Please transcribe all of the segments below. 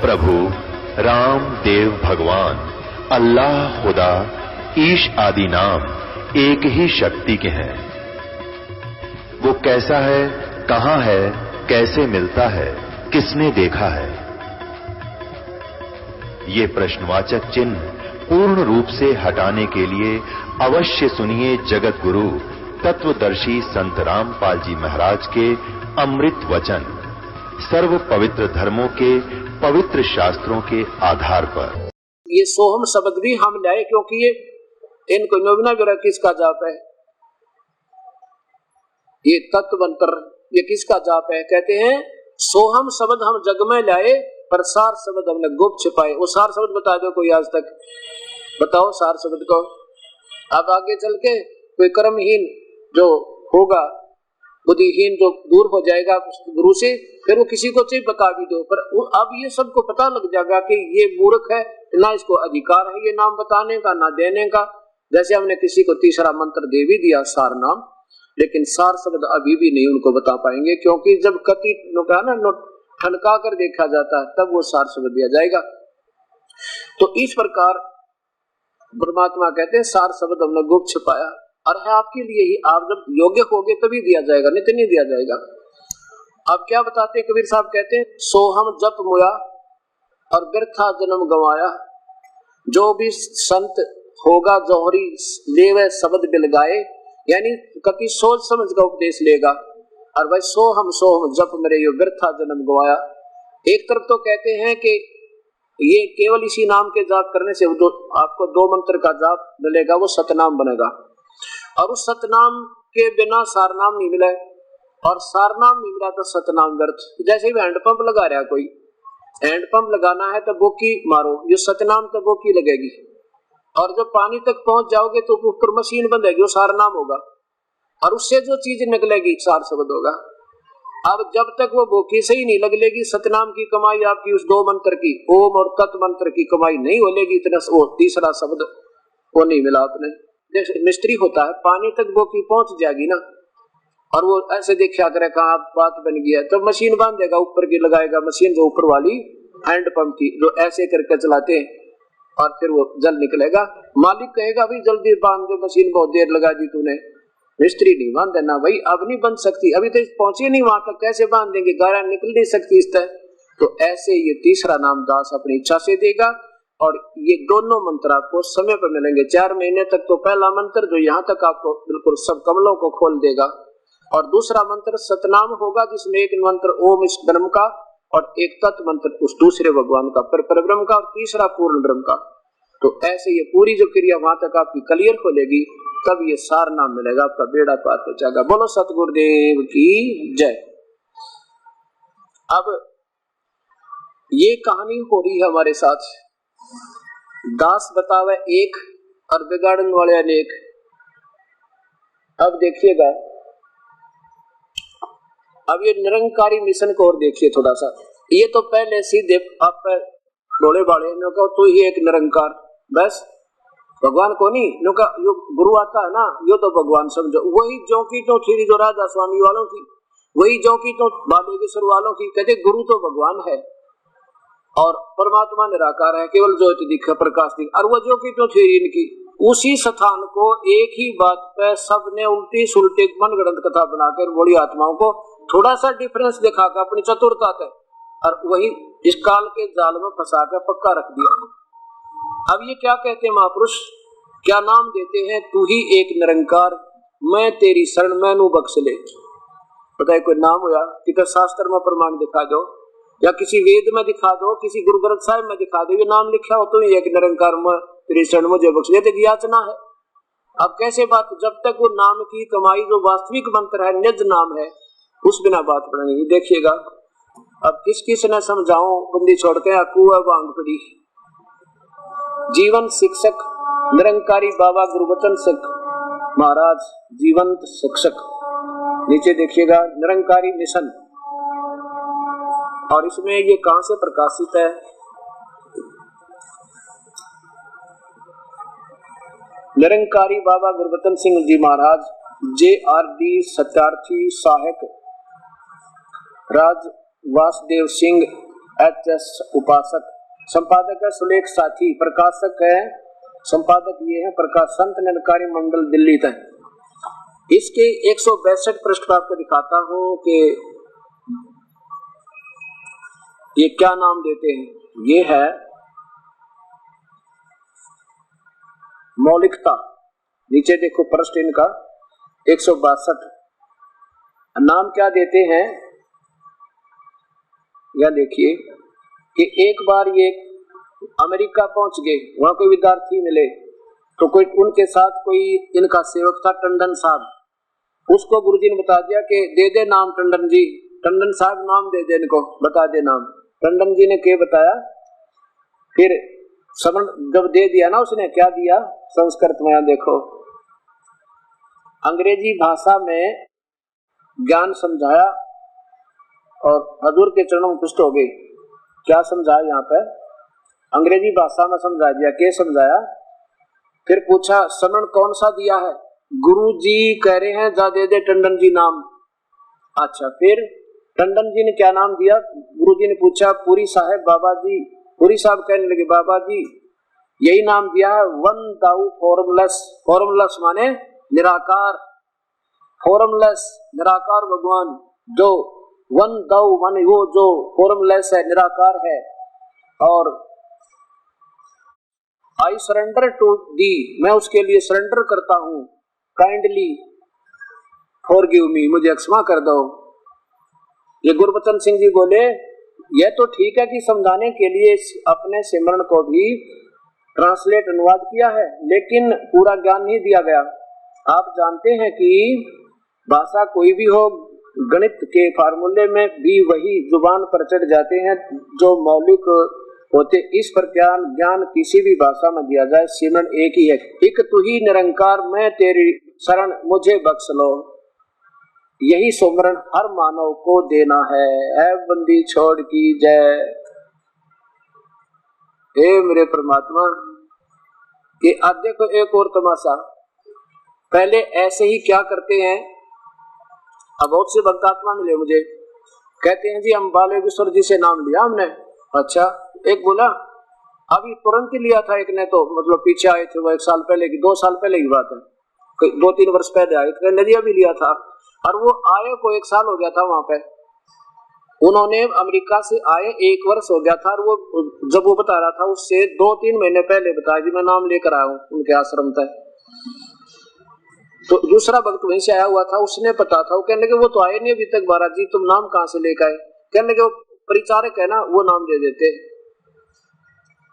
प्रभु राम देव भगवान अल्लाह खुदा ईश आदि नाम एक ही शक्ति के हैं। वो कैसा है, कहां है, कैसे मिलता है, किसने देखा है? ये प्रश्नवाचक चिन्ह पूर्ण रूप से हटाने के लिए अवश्य सुनिए जगत गुरु तत्वदर्शी संत रामपाल जी महाराज के अमृत वचन सर्व पवित्र धर्मों के पवित्र शास्त्रों के आधार पर। ये सोहम शब्द भी हम लाए क्योंकि ये इनको नोविना विरा किसका जाप है? ये तत्व मंत्र ये किसका जाप है? कहते हैं सोहम शब्द हम जग में लाए पर सार शब्द हमने गुप्त छिपाए। वो सार शब्द बता दो कोई आज तक, बताओ सार शब्द को। अब आगे चल के कोई कर्महीन जो होगा, बुद्धिहीन जो दूर हो जाएगा गुरु से, फिर वो किसी को चाहिए बता भी दो, पर अब ये सबको पता लग जाएगा कि ये मूर्ख है, ना इसको अधिकार है ये नाम बताने का ना देने का। जैसे हमने किसी को तीसरा मंत्र दे भी दिया सार नाम, लेकिन सार शब्द अभी भी नहीं उनको बता पाएंगे, क्योंकि जब कति ना ठनका कर देखा जाता है तब वो सार शब्द दिया जाएगा। तो इस प्रकार परमात्मा कहते हैं सार शब्द हमने गुप्त छिपाया और है आपके लिए ही, आप जब योग्य होगे तभी दिया जाएगा, नहीं तो नहीं दिया जाएगा। अब क्या बताते हैं कबीर साहब, कहते हैं सोहम जप मुया और व्यर्था जन्म गंवाया। जो भी संत होगा जोहरी लेवे शब्द बिलगाए, यानी कति सोच समझ का उपदेश लेगा और भाई सोहम जप मेरे यो व्यर्था जन्म गंवाया। एक तरफ तो कहते हैं कि ये केवल इसी नाम के जाप करने से जो आपको दो मंत्र का जाप मिलेगा वो सतनाम बनेगा, और उस सतनाम के बिना सारनाम नहीं मिला, और सारनाम नहीं मिला तो सतनाम व्यर्थ। जैसे भी हैंडपंप लगा रहा कोई, हैंडपंप लगाना है तो बोकी मारो, ये सतनाम तो बोकी लगेगी, और जब पानी तक पहुंच जाओगे तो ऊपर मशीन बंधेगी, वो सारनाम होगा, और उससे जो चीज निकलेगी सार शब्द होगा। अब जब तक वो बोकी से ही नहीं लगेगी, सतनाम की कमाई आपकी उस दो मंत्र की ओम और तत् मंत्र की कमाई नहीं होगी, इतना वो तीसरा शब्द वो नहीं मिला आपने। जैसे मिस्त्री होता है, पानी तक बोकी पहुंच जाएगी ना, और वो ऐसे देखा करे कहाँ बात बन गया, तो मशीन बांध देगा, ऊपर की लगाएगा मशीन, जो ऊपर वाली हैंड पंप की जो ऐसे करके चलाते हैं, और फिर वो जल निकलेगा। मालिक कहेगा भाई जल्दी बांध दे, मशीन बहुत देर लगा दी तूने। मिस्त्री नहीं बांध देना भाई, अब नहीं बन सकती, अभी तो पहुंचे नहीं वहां तक, कैसे बांध देंगे, गारा निकल नहीं सकती इस तरह। तो ऐसे ये तीसरा नाम दास अपनी इच्छा से देगा, और ये दोनों मंत्र आपको समय पर मिलेंगे 4 महीने तक। तो पहला मंत्र जो यहाँ तक आपको बिल्कुल सब कमलों को खोल देगा, और दूसरा मंत्र सतनाम होगा जिसमें एक मंत्र ओम इस ब्रह्म का और एक तत् मंत्र उस दूसरे भगवान का पर ब्रह्म का, और तीसरा पूर्ण ब्रह्म का। तो ऐसे ये पूरी जो क्रिया वहां तक आपकी क्लियर खोलेगी, तब ये सार नाम मिलेगा, आपका बेड़ा पार हो जाएगा। बोलो सतगुरुदेव की जय। अब ये कहानी हो रही है हमारे साथ, दास बतावे एक और बिगाड़न वाले अनेक। अब देखिएगा, अब ये निरंकारी मिशन को और देखिए थोड़ा सा। ये तो पहले सीधे आप भोले भाले को तो ये एक निरंकार, बस भगवान को नहीं, यो गुरु आता है ना, यो तो भगवान समझो। वही जो की तो थी जो राजा स्वामी वालों की, वही जो की तो बालेश्वर वालों की, कहते गुरु तो भगवान है और परमात्मा निराकार है, केवल ज्योति दिखे प्रकाश दिखे, और वो जो की तो थी इनकी। उसी स्थान को एक ही बात पे सबने उल्टी सुलटी मनगढ़ंत कथा बनाकर बड़ी आत्माओं को थोड़ा सा डिफरेंस दिखाकर अपनी चतुरता है, और वही इस काल के जाल में फंसा कर पक्का रख दिया। अब ये क्या कहते हैं महापुरुष, क्या नाम देते हैं, तू ही एक निरंकार, मैं तेरी शरण मैनू बख्श ले। पता है कोई नाम हुआ कि तो शास्त्र में प्रमाण दिखा दो, या किसी वेद में दिखा दो, किसी गुरु ग्रंथ साहिब में दिखा दो, ये नाम लिखा हो तो ही एक निरंकार में तेरी शरण मुझे बख्श ले, तो याचना है। अब कैसे बात, जब तक वो नाम की कमाई जो वास्तविक मंत्र है, निज नाम है, उस बिना बात बढ़ेगी। देखिएगा अब किस किस ने समझाऊं, बंदी छोड़ के कुआ बांग पड़ी। जीवन शिक्षक निरंकारी बाबा गुरुवचन सिख महाराज जीवंत शिक्षक, नीचे देखिएगा निरंकारी मिशन, और इसमें ये कहां से प्रकाशित है, निरंकारी बाबा गुरुवचन सिंह जी महाराज JRD सत्यार्थी सहायक राज वासुदेव सिंह HS उपासक, संपादक है सुलेख साथी, प्रकाशक है संपादक ये है प्रकाश संत निरंकारी मंडल दिल्ली तक। इसके 162 पृष्ठ पर आपको दिखाता हूं कि ये क्या नाम देते हैं। ये है मौलिकता, नीचे देखो पृष्ठ इनका 162। नाम क्या देते हैं, या देखिए कि एक बार ये अमेरिका पहुंच गए, वहां कोई विद्यार्थी मिले तो कोई उनके साथ कोई इनका सेवक था टंडन साहब, उसको गुरुजी ने बता दिया कि दे दे नाम टंडन जी, टंडन साहब नाम दे दे इनको, बता दे नाम। टंडन जी ने क्या बताया, फिर समण जब दे दिया ना उसने क्या दिया संस्कृत में, देखो अंग्रेजी भाषा में ज्ञान समझाया और हजूर के चरणों में पुष्ट हो गई। क्या समझाया यहाँ पे, अंग्रेजी भाषा में समझा दिया। क्या समझाया, फिर पूछा समण कौन सा दिया है, गुरु जी कह रहे हैं जा दे दे टंडन जी नाम। अच्छा, फिर टंडन जी ने क्या नाम दिया, गुरु जी ने पूछा पुरी साहब बाबा जी, पुरी साहब कहने लगे बाबा जी यही नाम दिया है, वन दाऊ फॉर्मलेस, फॉर्मलेस माने निराकार, फॉर्मलेस निराकार भगवान, जो वन दाऊ माने वो जो फॉर्मलेस है निराकार है, और आई सरेंडर टू दी, मैं उसके लिए सरेंडर करता हूं, काइंडली फॉरगिव मी, मुझे क्षमा कर दो। ये गुरबचन सिंह जी बोले यह तो ठीक है कि समझाने के लिए अपने सिमरन को भी ट्रांसलेट अनुवाद किया है, लेकिन पूरा ज्ञान नहीं दिया गया। आप जानते हैं कि भाषा कोई भी हो, गणित के फार्मूले में भी वही जुबान पर चढ़ जाते हैं जो मौलिक होते। इस पर ज्ञान किसी भी भाषा में दिया जाए, सिमरन एक ही है, एक तू ही निरंकार, मैं तेरी शरण मुझे बख्श लो, यही सुमरन हर मानव को देना है, ऐ बंदी छोड़ की जय। हे मेरे परमात्मा, कि आज देखो एक और तमाशा, पहले ऐसे ही क्या करते हैं, अब बहुत से भक्तात्मा मिले मुझे, कहते हैं जी हम बालेश्वर जी से नाम लिया हमने। अच्छा, एक बोला अभी तुरंत ही लिया था, एक ने तो मतलब पीछे आए थे, वो 1 साल पहले की 2 साल पहले की बात है, 2-3 वर्ष पहले आए थे, नदिया भी लिया था, और वो आए को 1 साल हो गया था वहां पे, उन्होंने अमेरिका से आए 1 वर्ष हो गया था, और वो जब वो बता रहा था उससे 2-3 महीने पहले बताया जी मैं नाम लेकर आया हूँ उनके आश्रम तक। तो दूसरा भक्त वहीं से आया हुआ था, उसने पता था, वो कहने लगे वो तो आए नहीं अभी तक, महाराज जी तुम नाम कहाँ से लेकर आए, कहने लगे वो परिचारक है ना वो नाम दे देते,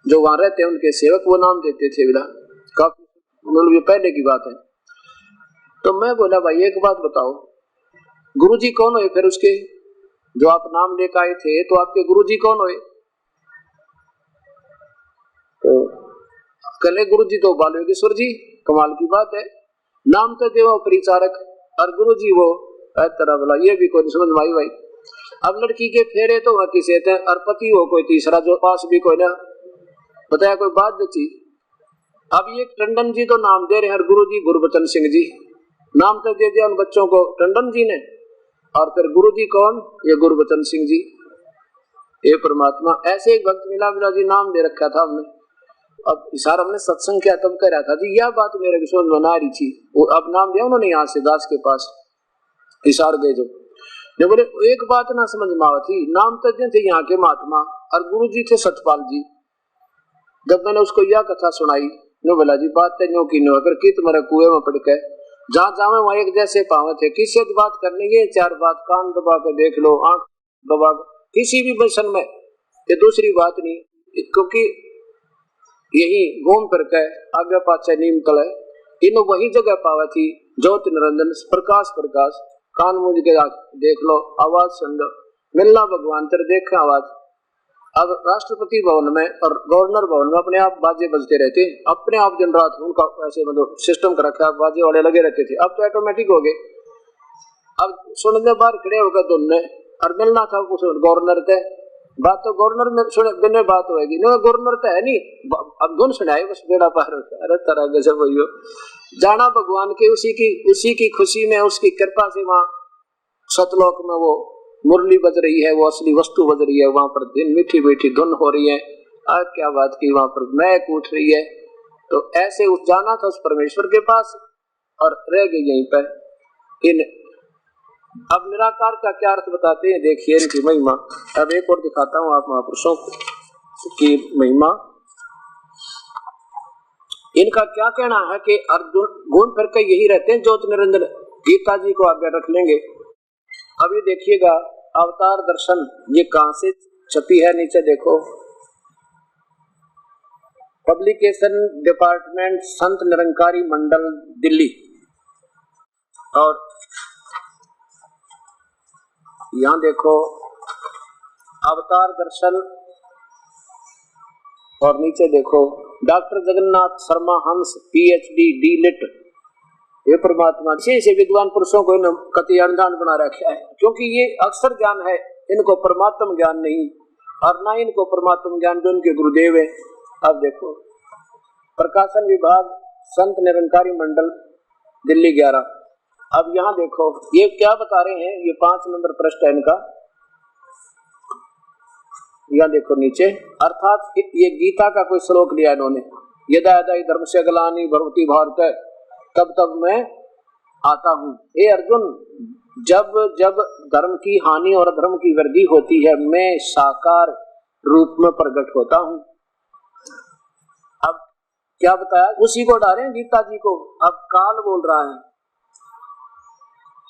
जो वहां रहते हैं उनके सेवक वो नाम देते थे, बिना काफी मतलब ये पहले की बात है। तो मैं बोला भाई एक बात बताओ, गुरुजी कौन हुए फिर उसके, जो आप नाम लेकर आए थे तो आपके गुरुजी कौन हुए, तो कहले गुरुजी तो बालेश्वर जी, कमाल की बात है, नाम तो देवा परिचारक और गुरुजी वो तरह बोला, ये भी कोई समझ में आई भाई। अब लड़की के फेरे तो वह किसे थे, और पति हो कोई तीसरा जो पास भी कोई ना बताया, कोई बात बची। अब ये टंडन जी तो नाम दे रहे हैं, गुरुजी गुरबचन सिंह जी, नाम तो दे दिया उन बच्चों को टंडन जी ने, और फिर गुरुजी कौन, ये गुरबचन सिंह जी। ये परमात्मा, ऐसे एक भक्त मिला जी नाम दे रखा था हमने। अब इशारा हमने सत्संग किया तब कह रहा था जी यह बात मेरे विश्वास में आ रही थी, वो अब नाम दिया उन्होंने यहाँ से दास के पास इशार गए जो बोले एक बात ना समझ में थी, नाम तो थे यहाँ के महात्मा और गुरु जी थे सतपाल जी। जब मैंने उसको यह कथा सुनाई नो बोला जी बात तो की नो, अगर की तुम्हारे कुएं में पड़ के जहाँ जावे वहां एक जैसे पावे थे, किसी बात करनी है 4 बात कान दबा के देख लो, आंख दबा किसी भी मिशन में, ये दूसरी बात नहीं, क्योंकि यही घूम फिर के आगे पाछे नीम तले इन वही जगह पावा थी, ज्योति निरंजन प्रकाश प्रकाश, कान मुझ के देख लो, आवाज सुन लो, मिलना भगवान तेरे देखे आवाज। अब राष्ट्रपति भवन में और गवर्नर भवन में अपने आप बाजे बजते रहते, अपने आप दिन रात उनका ऐसे मतलब सिस्टम कर रखा, बाजे वाले लगे रहते थे, अब तो ऑटोमेटिक हो गए। अब सुनने बाहर खड़े होकर दोनों और मिलना था गवर्नर थे, बात तो गवर्नर में सुने बिना बात होगी ना, गवर्नर तो है नहीं, अब गुण सुनाए बस बेड़ा पार होता। अरे तरह गजब भैया, जाना भगवान के उसी की खुशी में, उसकी कृपा से वहां सतलोक में वो मुरली बज रही है, वो असली वस्तु बज रही है, वहां पर दिन मीठी मीठी धुन हो रही है, क्या बात की, वहां पर महक उठ रही है। तो ऐसे उस जाना था उस परमेश्वर के पास और रह गई यहीं पर। अब निराकार का क्या अर्थ बताते हैं, देखिए इनकी महिमा। अब एक और दिखाता हूं आप महापुरुषों की महिमा। इनका क्या कहना है कि अर्जुन घूम फिर के यही रहते हैं ज्योत निरंजन। गीता जी को आगे रख लेंगे। अभी देखिएगा अवतार दर्शन, ये कहां से छपी है, नीचे देखो, पब्लिकेशन डिपार्टमेंट, संत निरंकारी मंडल, दिल्ली। और यहां देखो अवतार दर्शन, और नीचे देखो डॉक्टर जगन्नाथ शर्मा हंस, PhD, D.Litt। ये परमात्मा से विद्वान पुरुषों को कति अनुदान बना रखा है, क्योंकि ये अक्षर ज्ञान है, इनको परमात्म ज्ञान नहीं, और ना इनको परमात्म ज्ञान जो उनके गुरुदेव है। अब देखो प्रकाशन विभाग, संत निरंकारी मंडल, दिल्ली 11। अब यहाँ देखो ये क्या बता रहे हैं, ये 5 नंबर पृष्ठ है इनका। यहाँ देखो नीचे, अर्थात ये गीता का कोई श्लोक लिया इन्होंने, यदा यदा धर्म से ग्लानि भवति भारत तब तब मैं आता हूँ। हे अर्जुन, जब जब धर्म की हानि और अधर्म की वृद्धि होती है, मैं साकार रूप में प्रकट होता हूँ। अब क्या बताया, उसी को डालें गीता जी को। अब काल बोल रहा है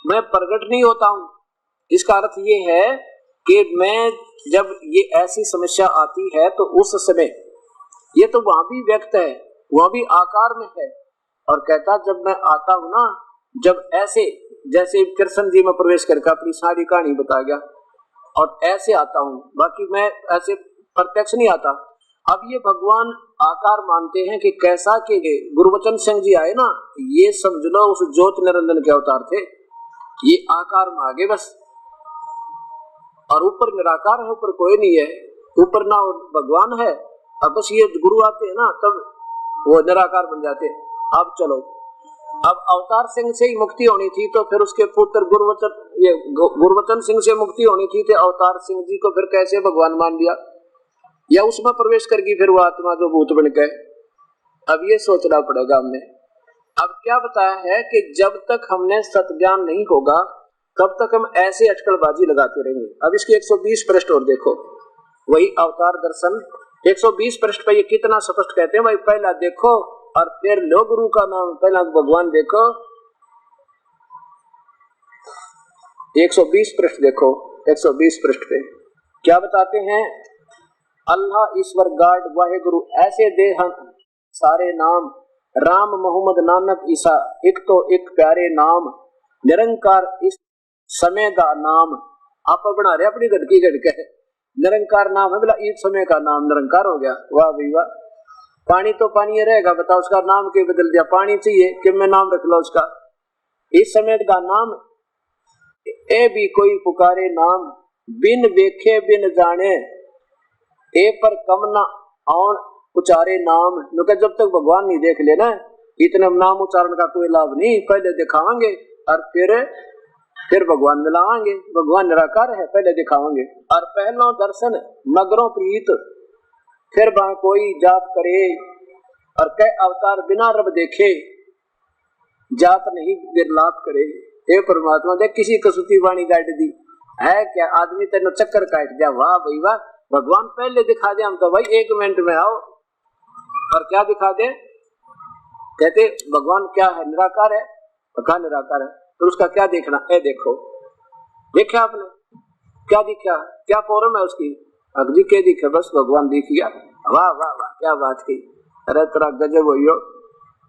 मैं प्रकट नहीं होता हूँ, इसका अर्थ ये है कि मैं जब ये ऐसी समस्या आती है तो उस समय ये तो वहां भी व्यक्त है, वहां भी आकार में है, और कहता जब मैं आता हूं ना, जब ऐसे जैसे कृष्ण जी में प्रवेश करके अपनी सारी कहानी बता गया, और ऐसे आता हूं, बाकी मैं ऐसे प्रत्यक्ष नहीं आता। अब ये भगवान आकार मानते हैं कि कैसा कि गुरुवचन सिंह जी आए ना, ये समझ लो उस ज्योत निरंजन के अवतार थे, ये आकार में आगे बस, और ऊपर निराकार है, ऊपर कोई नहीं है, ऊपर ना भगवान है, अब बस ये गुरु आते हैं ना तब वो निराकार बन जाते हैं। अब चलो, अब अवतार सिंह से ही मुक्ति होनी थी, तो फिर उसके पुत्र गुरुवचन सिंह से मुक्ति होनी थी, तो अवतार सिंह जी को फिर कैसे भगवान मान लिया, या उसमें प्रवेश करके फिर वो आत्मा जो भूत बन गए। अब ये सोचना पड़ेगा हमने। अब क्या बताया है कि जब तक हमने सत्ज्ञान नहीं होगा तब तक हम ऐसे अटकलबाजी लगाते रहेंगे। अब इसके 120 पृष्ठ और देखो, वही अवतार दर्शन 120 पृष्ठ पे ये कितना स्पष्ट कहते हैं, भाई पहला देखो और फिर लो गुरु का नाम, पहला भगवान देखो। 120 पृष्ठ देखो, 120 पृष्ठ पे क्या बताते हैं, अल्लाह ईश्वर गाड वाहे गुरु ऐसे दे हम सारे नाम, राम मोहम्मद नानक ईसा एक तो एक प्यारे नाम, निरंकार इस समय का नाम। आप बना रहे अपनी गढ़ की गढ़ के, निरंकार नाम है, बोला इस समय का नाम निरंकार हो गया। वाह भाई वाह, पानी तो पानी रहेगा, बताओ उसका नाम क्यों बदल दिया, पानी चाहिए कि मैं नाम रख लो उसका। इस समय का नाम, ए भी कोई पुकारे नाम, बिन देखे बिन जाने, ए पर कम न आउन उचारे नाम। जब तक भगवान नहीं देख लेना इतने नाम उच्चारण का कोई लाभ नहीं, पहले दिखावांगे और फिर भगवान मिलावांगे। भगवान निराकार है, पहले दिखावांगे। और पहला दर्शन मगरों प्रीत, फिर वहां कोई जाप करे, और कई अवतार बिना रब देखे, जाप नहीं निर्लाप करे। हे परमात्मा देख किसी कसुती वाणी काट दी है क्या, आदमी तेन चक्कर काट दिया। वाह भाई वाह, भगवान पहले दिखा दे, हम तो भाई 1 मिनट में आओ। और क्या दिखा दे, कहते भगवान क्या है, निराकार है, कहा निराकार है, तो उसका क्या देखना है, देखो देखा आपने क्या दिखा, क्या फॉर्म है उसकी, अगली के दिखे, बस भगवान दिख गया। वाह वाह वाह, क्या बात की, अरे तेरा गजब हो।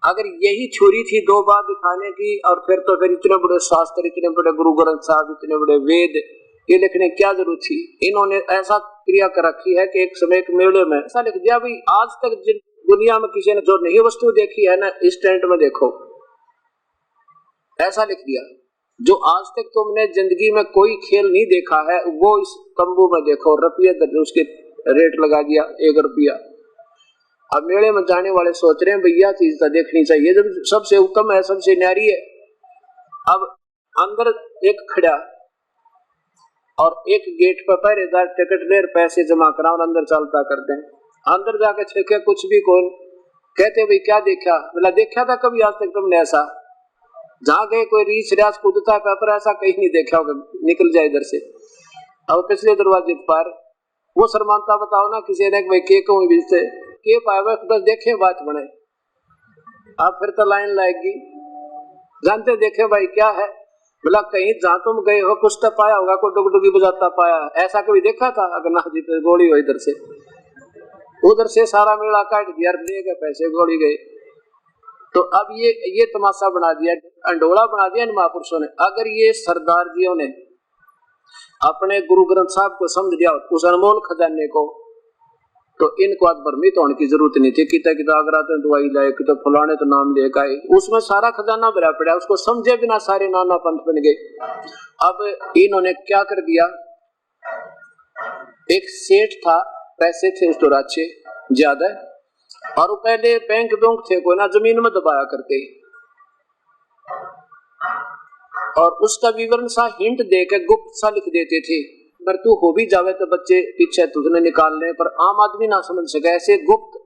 अगर यही छुरी थी 2 बार दिखाने की, और फिर इतने बड़े शास्त्र, इतने बड़े गुरु ग्रंथ साहब, इतने बड़े वेद ये लिखने क्या जरूरत थी। इन्होंने ऐसा क्रिया कर रखी है कि एक समय एक मेले में ऐसा लिख दिया, भाई आज तक जिन दुनिया में किसी ने जो नहीं वस्तु देखी है ना, इस टेंट में देखो, ऐसा लिख दिया। जो आज तक तुमने जिंदगी में कोई खेल नहीं देखा है वो इस तंबू में देखो। रुपये उसके रेट लगा दिया 1 रुपया। अब मेले में जाने वाले सोच रहे हैं भैया चीज तो देखनी चाहिए, जब सबसे उत्तम है, सबसे न्यारी है। अब अंदर एक खड़ा और एक गेट पर पहरेदार टिकट ले पैसे जमा करा और अंदर चलता करते हैं। अंदर जाके छेके कुछ भी कौन कहते भाई क्या देखा, बोला देखा था कभी आज तक तुमने ऐसा, जहाँ गए कोई रीछ रियाज कूदता है पर ऐसा कहीं नहीं देखा होगा, निकल जाए इधर से। अब पिछले दरवाजे पर वो शर्मानता बताओ ना किसी ने भाई के कहूँ बीचते के पाए बस देखे बात बने। अब फिर तो लाइन लाएगी, जानते देखे भाई क्या है, बोला कहीं जहाँ तुम गए हो कुछ तो पाया होगा, कोई डुगडुगी बजाता पाया, ऐसा कभी देखा था? अगर ना जी तो गोली हो इधर से उधर से सारा मेला काट दिया, ले गए पैसे, गोली गए। तो अब ये तमाशा बना दिया, अंडोला बना दिया इन महापुरुषों ने। अगर ये सरदार जियों ने अपने गुरु ग्रंथ साहब को समझ दिया उस अनमोल खजाने को, तो इनको आज भ्रमित होने की जरूरत नहीं थी। किता आगरा तो दवाई लाए, किता फलाने तो नाम लेकर आए, उसमें सारा खजाना भरा पड़ा, उसको समझे बिना सारे नाना पंथ बन गए। अब इन्होंने क्या कर दिया, एक सेठ था, पैसे थे उस दौरान अच्छे ज्यादा, और वो पहले बैंक थे कोई ना, जमीन में दबाया करते, और उसका विवरण सा हिंट देकर गुप्त सा लिख देते थे। अगर तू हो भी जावे तो बच्चे पीछे तुझने निकाल ले, पर आम आदमी ना समझ सके, ऐसे गुप्त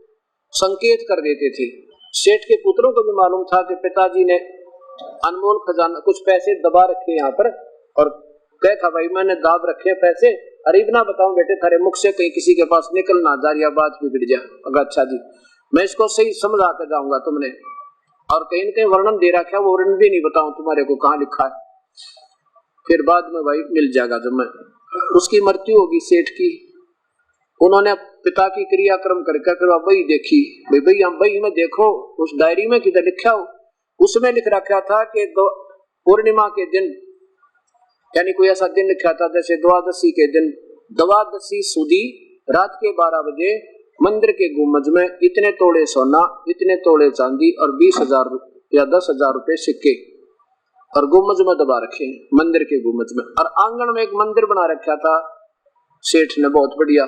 संकेत कर देते थे। सेठ के पुत्रों को भी मालूम था कि पिताजी ने अनमोल खजाना कुछ पैसे दबा रखे यहाँ पर, और कहा भाई मैंने दाब रखे पैसे, अरे ना बताऊं बेटे थारे मुख से कहीं किसी के पास निकल ना जा, या बात बिगड़ जाए। अगर अच्छा जी मैं इसको सही समझा कर जाऊंगा तुमने, और कहीं न कहीं वर्णन दे रखा, वो वर्णन भी नहीं बताऊं तुम्हारे को कहाँ लिखा है, फिर बाद में भाई मिल जाएगा। जब मैं उसकी मृत्यु होगी सेठ की, उन्होंने पिता की क्रियाक्रम करके फिर वही देखी, भाई हम वही में देखो उस डायरी में किधर लिखा हो, उसमें लिख रखा था कि पूर्णिमा के दिन, यानी कोई ऐसा दिन लिखा था जैसे द्वादशी के दिन, द्वादशी सुदी रात के 12 बजे मंदिर के गुम्बज में इतने तोड़े सोना, इतने तोड़े चांदी और 20,000 या 10,000 रुपए सिक्के और गुम्बज में दबा रखे मंदिर के गुम्बज में। और आंगन में एक मंदिर बना रखा था सेठ ने, बहुत बढ़िया।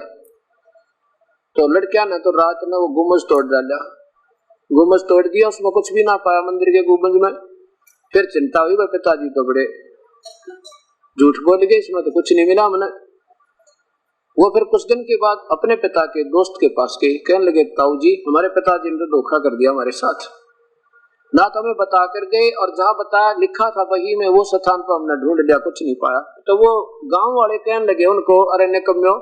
तो लड़किया ने तो रात में वो गुम्बज तोड़ डाला, गुम्बज तोड़ दिया, उसमें कुछ भी ना पाया मंदिर के गुम्बज में। फिर चिंता हुई, वह पिताजी तो बड़े झूठ बोल गए, इसमें तो कुछ नहीं मिला हमने। वो फिर कुछ दिन के बाद अपने पिता के दोस्त के पास गए, कहने लगे ताऊ जी हमारे पिताजी ने धोखा कर दिया हमारे साथ, ना तो हमें बता कर गए, और जहाँ बताया लिखा था वही में वो स्थान पर हमने ढूंढ लिया, कुछ नहीं पाया। तो वो गांव वाले कहने लगे उनको, अरे निकम्मो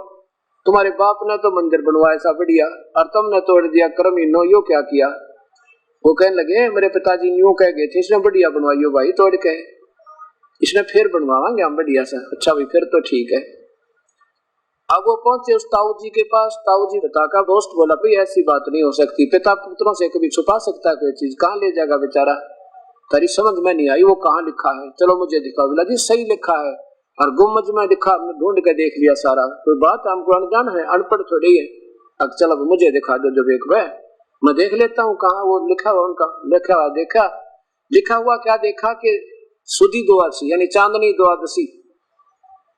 तुम्हारे बाप ने तो मंदिर बनवाया ऐसा बढ़िया, और तुमने तोड़ दिया, कर्मीनो यो क्या किया। वो कहने लगे मेरे पिताजी यूं कह गए थे, इसने बढ़िया बनवाइयो भाई तोड़ के, इसने फिर बनवाएंगे हम बढ़िया सा। अच्छा भाई फिर तो ठीक है। अब वो पहुंचे उस ताऊ जी के पास, ताऊ जी पिता का दोस्त बोला भाई ऐसी बात नहीं हो सकती, पिता पुत्रों से कभी छुपा सकता है कोई चीज, कहाँ ले जाएगा बेचारा, तेरी समझ में नहीं आई वो कहाँ लिखा है, चलो मुझे दिखाओ। बोला जी सही लिखा है, और गुम्बज में लिखा, हमने ढूंढ के देख लिया सारा, कोई बात हमको अनजान है, अनपढ़ थोड़ी है। अब चलो मुझे दिखा दो जब एक बार, मैं देख लेता हूँ कहाँ वो लिखा हुआ उनका। लिखा हुआ देखा, लिखा हुआ क्या देखा कि सुदी द्वादशी यानी चांदनी द्वादशी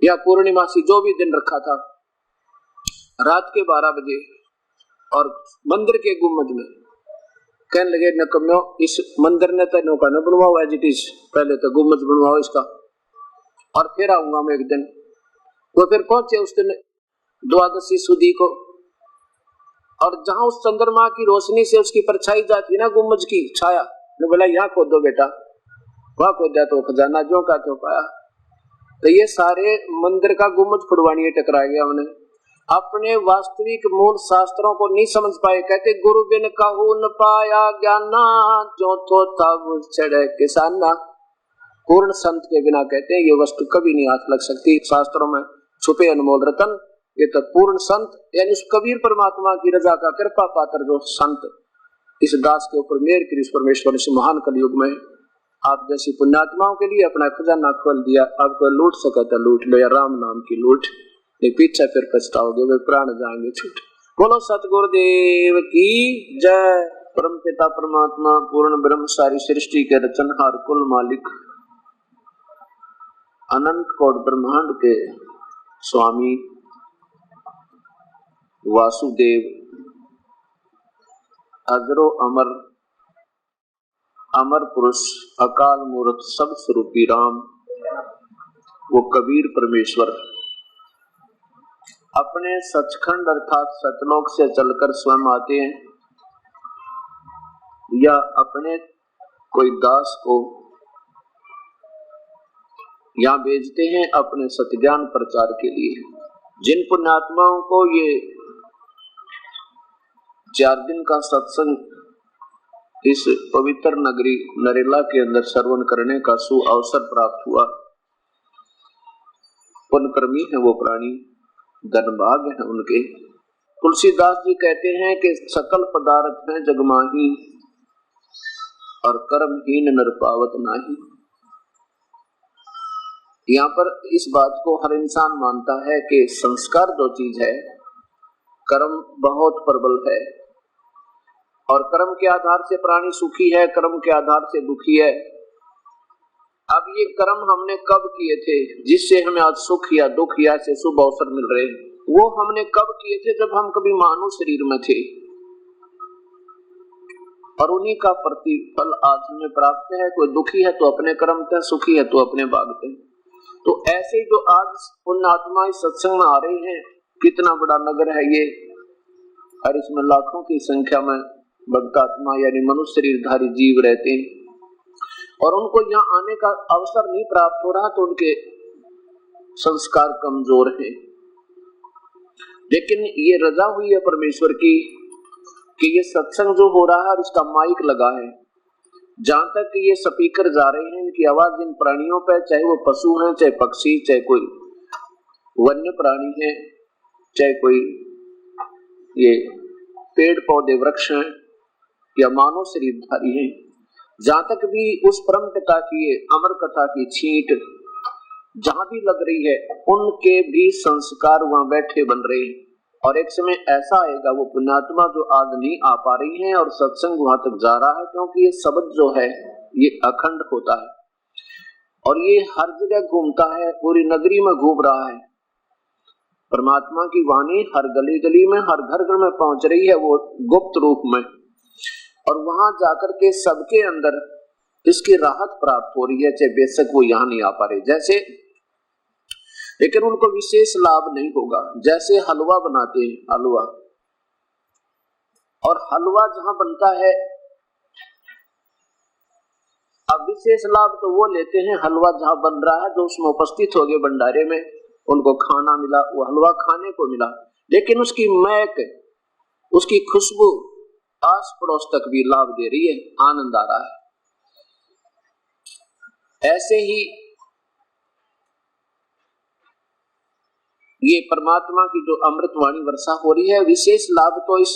या पूर्णिमासी जो भी दिन रखा था, रात के 12 बजे, और मंदिर के गुम्बज में। कहने लगे नकम्यो इस मंदिर ने तो नौका न बनवाओ एज इट इज, पहले तो गुम्बज बनवाओ इसका, और फिर आऊंगा मैं एक दिन। वो फिर पहुंचे उस दिन द्वादशी सुदी को, और जहां उस चंद्रमा की रोशनी से उसकी परछाई जाती ना गुम्बज की छाया, ने बोला यहाँ खोदो बेटा, वहां खोदा तो खजाना जो का तो पाया। तो ये सारे मंदिर का गुम्बज फुड़वानी टकरा गया हमने, अपने वास्तविक मूल शास्त्रों को नहीं समझ पाए। कहते गुरु बिन कहू न पाया ज्ञाना, जो तो तब चढ़े किसाना। पूर्ण संत के बिना कहते हैं ये वस्तु कभी नहीं हाथ लग सकती, शास्त्रों में छुपे अनमोल रतन, ये तो पूर्ण संत यानी उस कबीर परमात्मा की रजा का कृपा पात्र जो संत इस दास के ऊपर मेहर की, उस परमेश्वर ने महान कलयुग में आप जैसी पुण्यात्माओं के लिए अपना खजाना खोल दिया। आपको लूट सका तो लूट लो, या राम नाम की लूट, नहीं पीछे फिर पछताओगे, वे प्राण जाएंगे छूट। बोलो सतगुरुदेव की जय। परम पिता परमात्मा पूर्ण ब्रह्म सारी सृष्टि के रचनहार कुल मालिक अनंत कोट ब्रह्मांड के स्वामी वासुदेव अजरो अमर अमर पुरुष अकाल मूर्त सब स्वरूपी राम, वो कबीर परमेश्वर अपने सचखंड अर्थात सतलोक से चलकर स्वयं आते हैं या अपने कोई दास को यहाँ भेजते हैं अपने सत्ज्ञान प्रचार के लिए। जिन पुण्यात्माओं को ये 4 दिन का सत्संग इस पवित्र नगरी नरेला के अंदर श्रवण करने का सुअवसर प्राप्त हुआ, पुण्यकर्मी है वो प्राणी, धनभाग है उनके। तुलसीदास जी कहते हैं कि सकल पदार्थ है जगमाही और कर्महीन नर पावत नाही। यहाँ पर इस बात को हर इंसान मानता है कि संस्कार जो चीज है, कर्म बहुत प्रबल है और कर्म के आधार से प्राणी सुखी है, कर्म के आधार से दुखी है। अब ये कर्म हमने कब किए थे जिससे हमें आज सुख या दुख या ऐसे शुभ अवसर मिल रहे हैं? वो हमने कब किए थे जब हम कभी मानव शरीर में थे, और उन्हीं का प्रतिफल आज हमें प्राप्त है। कोई दुखी है तो अपने कर्म थे, सुखी है तो अपने भागते। तो ऐसे जो आज पुण्यात्मा इस सत्संग में आ रहे हैं, कितना बड़ा नगर है ये, और इसमें लाखों की संख्या में भक्तात्मा यानी मनुष्य शरीरधारी जीव रहते हैं, और उनको यहाँ आने का अवसर नहीं प्राप्त हो रहा तो उनके संस्कार कमजोर हैं। लेकिन ये रजा हुई है परमेश्वर की कि ये सत्संग जो हो रहा है और इसका माइक लगा है, जहां तक ये स्पीकर जा रहे हैं, इनकी आवाज इन प्राणियों पे, चाहे वो पशु हैं, चाहे पक्षी, चाहे कोई वन्य प्राणी है, चाहे कोई ये पेड़ पौधे वृक्ष हैं या मानव शरीरधारी हैं, जहां तक भी उस परम पिता की अमर कथा की छींट जहां भी लग रही है, उनके भी संस्कार वहां बैठे बन रहे हैं। और एक समय ऐसा आएगा वो पुण्यात्मा जो आज नहीं आ पा रही हैं और सत्संग वहां तक जा रहा है, क्योंकि ये शब्द जो है ये अखंड होता है और ये हर जगह घूमता है, पूरी नगरी में घूम रहा है। परमात्मा की वाणी हर गली गली में, हर घर घर में पहुंच रही है, वो गुप्त रूप में, और वहां जाकर के सबके अंदर इसकी राहत प्राप्त हो रही है, चाहे बेशक वो यहाँ नहीं आ पा रहे। जैसे लेकिन उनको विशेष लाभ नहीं होगा। जैसे हलवा बनाते हैं, हलवा, और हलवा जहां बनता है, अब विशेष लाभ तो वो लेते हैं हलवा जहां बन रहा है, जो उसमें उपस्थित हो गए भंडारे में, उनको खाना मिला, वो हलवा खाने को मिला, लेकिन उसकी महक, उसकी खुशबू आस पड़ोस तक भी लाभ दे रही है, आनंद आ रहा है। ऐसे ही ये परमात्मा की जो अमृत वाणी वर्षा हो रही है, विशेष लाभ तो इस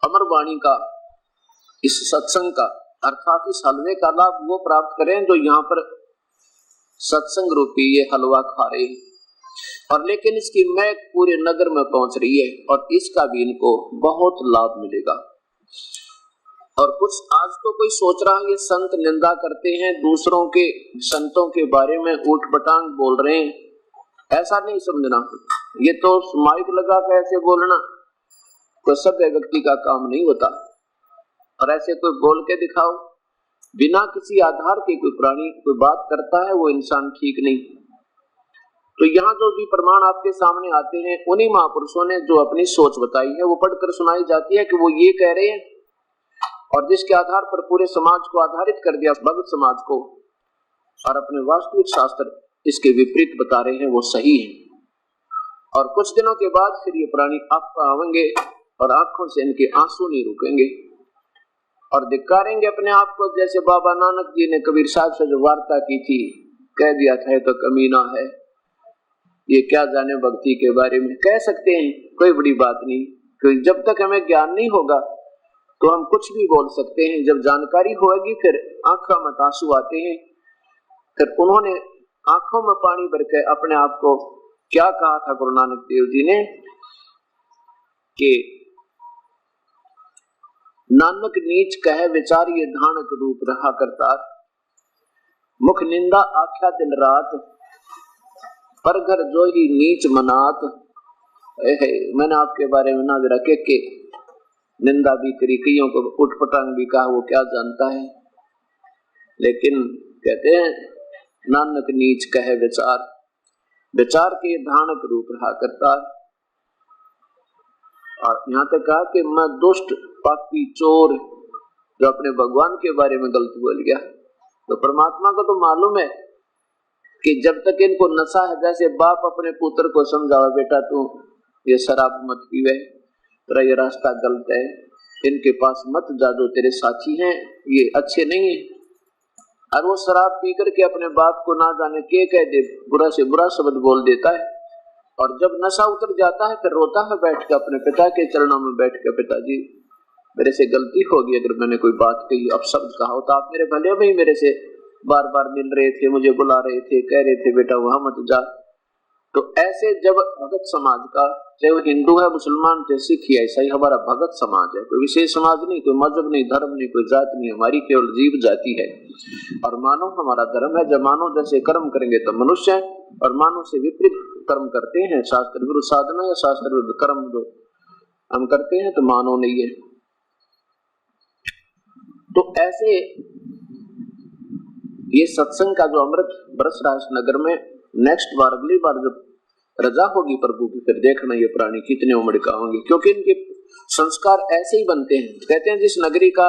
अमर वाणी का, इस सत्संग का, अर्थात इस हलवे का लाभ वो प्राप्त करें जो यहाँ पर सत्संग रूपी ये हलवा खा रहे हैं। और लेकिन इसकी महक पूरे नगर में पहुंच रही है और इसका भी इनको बहुत लाभ मिलेगा। और कुछ आज तो कोई सोच रहा है ये संत निंदा करते हैं, दूसरों के संतों के बारे में ऊट-पटांग बोल रहे हैं, ऐसा नहीं समझना। ये तो माइक लगा के ऐसे बोलना तो सभ्य व्यक्ति का काम नहीं होता, और ऐसे कोई बोल के दिखाओ बिना किसी आधार के कोई प्राणी कोई बात करता है, वो इंसान ठीक नहीं। तो यहाँ जो भी प्रमाण आपके सामने आते हैं, उन्हीं महापुरुषों ने जो अपनी सोच बताई है वो पढ़कर सुनाई जाती है कि वो ये कह रहे हैं, और जिसके आधार पर पूरे समाज को आधारित कर दिया, भगत समाज को, और अपने वास्तविक शास्त्र इसके विपरीत बता रहे हैं, वो सही है। और कुछ दिनों के बाद फिर ये प्राणी आप आवेंगे और आंखों से इनके आंसू नहीं रुकेंगे और धिक्कारेंगे अपने आप को, जैसे बाबा नानक जी ने कबीर साहब से जो वार्ता की थी, कह दिया था तो कमीना है, ये क्या जाने भक्ति के बारे में। कह सकते हैं, कोई बड़ी बात नहीं, क्योंकि जब तक हमें ज्ञान नहीं होगा तो हम कुछ भी बोल सकते हैं। जब जानकारी होगी फिर आंखों में आंसू आते हैं। फिर उन्होंने आंखों में पानी भर के अपने आप को क्या कहा था गुरु नानक देव जी ने कि नानक नीच कहे विचार ये धानक रूप रहा करतार, मुख निंदा आख्या दिन रात, पर घर जो ही नीच मनात। मैंने आपके बारे में ना जरा के निंदा भी करी, कईयों को उठपटांग भी कहा, वो क्या जानता है। लेकिन कहते हैं नानक नीच कहे विचार, विचार के भयानक रूप रहा करता। और यहाँ तक कहा कि मैं दुष्ट पापी चोर जो अपने भगवान के बारे में गलत बोल गया। तो परमात्मा को तो मालूम है कि जब तक इनको नशा है, जैसे बाप अपने पुत्र को समझावे बेटा तू ये शराब मत पीवे, तेरा ये रास्ता गलत है, इनके पास मत जा, जो तेरे साथी हैं ये अच्छे नहीं है। और वो शराब पी करके अपने बाप को ना जाने के कह दे, बुरा से बुरा शब्द बोल देता है। और जब नशा उतर जाता है फिर रोता है बैठ के अपने पिता के चरणों में बैठ के, पिताजी मेरे से गलती होगी, अगर मैंने कोई बात कही अपशब्द कहा हो तो आप मेरे भले में ही मेरे से बार बार मिल रहे थे, मुझे बुला रहे थे, कह रहे थे बेटा वहां मत जा। तो ऐसे जब भगत समाज का, चाहे वो हिंदू है, मुसलमान, चाहे सिख है, ऐसा ही हमारा भगत समाज है। कोई विशेष समाज नहीं, कोई मजहब नहीं, धर्म नहीं, कोई जात नहीं, हमारी केवल जीव जाति है। और मानव हमारा धर्म है। जब मानव जैसे कर्म करेंगे तो मनुष्य है, और मानव से विपरीत कर्म करते हैं, शास्त्र विरुद्ध साधना या शास्त्र विरुद्ध कर्म जो हम करते हैं तो मानव नहीं है। तो ऐसे ये सत्संग का जो अमृत बरस रहा है इस नगर में, नेक्स्ट बार अगली बार जब रजा होगी प्रभु की, फिर देखना ये प्राणी कितने उमड़ का होंगे, क्योंकि इनके संस्कार ऐसे ही बनते हैं। कहते हैं जिस नगरी का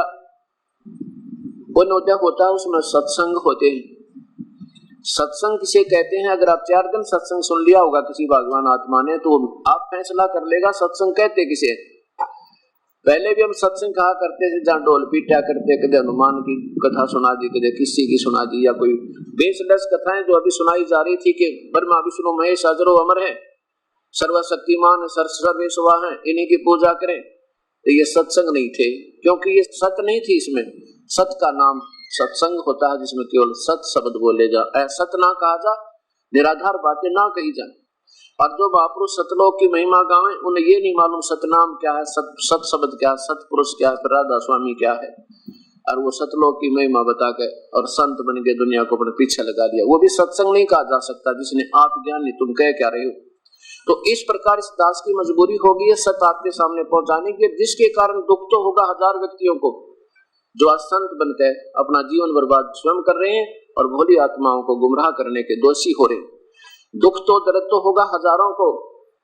वनोदय होता है उसमें सत्संग होते हैं। सत्संग किसे कहते हैं? अगर आप 4 दिन सत्संग सुन लिया होगा किसी भगवान आत्मा ने, तो आप फैसला कर लेगा सत्संग कहते किसे। पहले भी हम सत्संग कहा करते थे जहाँ ढोल पीटा करते, कदे हनुमान की कथा सुना दी, कदे किसी की सुना दी, या कोई बेसलस कथाएं जो अभी सुनाई जा रही थी कि ब्रह्मा विष्णु महेश अजरो अमर है, सर्वशक्तिमान सर्वेश्वर है, इन्हीं की पूजा करें। तो ये सत्संग नहीं थे, क्योंकि ये सत्य नहीं थी। इसमें सत्य का नाम सत्संग होता है जिसमें केवल सत्य शब्द बोले जा, असत्य ना कहा जा, निराधार बातें ना कही जाए। और जो महापुरुष सतलोक की महिमा गावे उन्हें ये नहीं मालूम सतनाम क्या है, सत शब्द क्या है, सतपुरुष क्या है, राधा स्वामी क्या है, और वो सतलोक की महिमा बता के और संत बन के दुनिया को अपने पीछे लगा दिया। वो भी सत्संग नहीं कहा जा सकता जिसने आप ज्ञान नहीं, तुम कह क्या रहे हो। तो इस प्रकार इस दास की मजबूरी होगी सत्य आपके सामने पहुंचाने की, जिसके कारण दुख तो होगा 1000 व्यक्तियों को जो आज संत बनकर अपना जीवन बर्बाद स्वयं कर रहे हैं और भोली आत्माओं को गुमराह करने के दोषी हो रहे। दुख तो दर्द तो होगा हजारों को,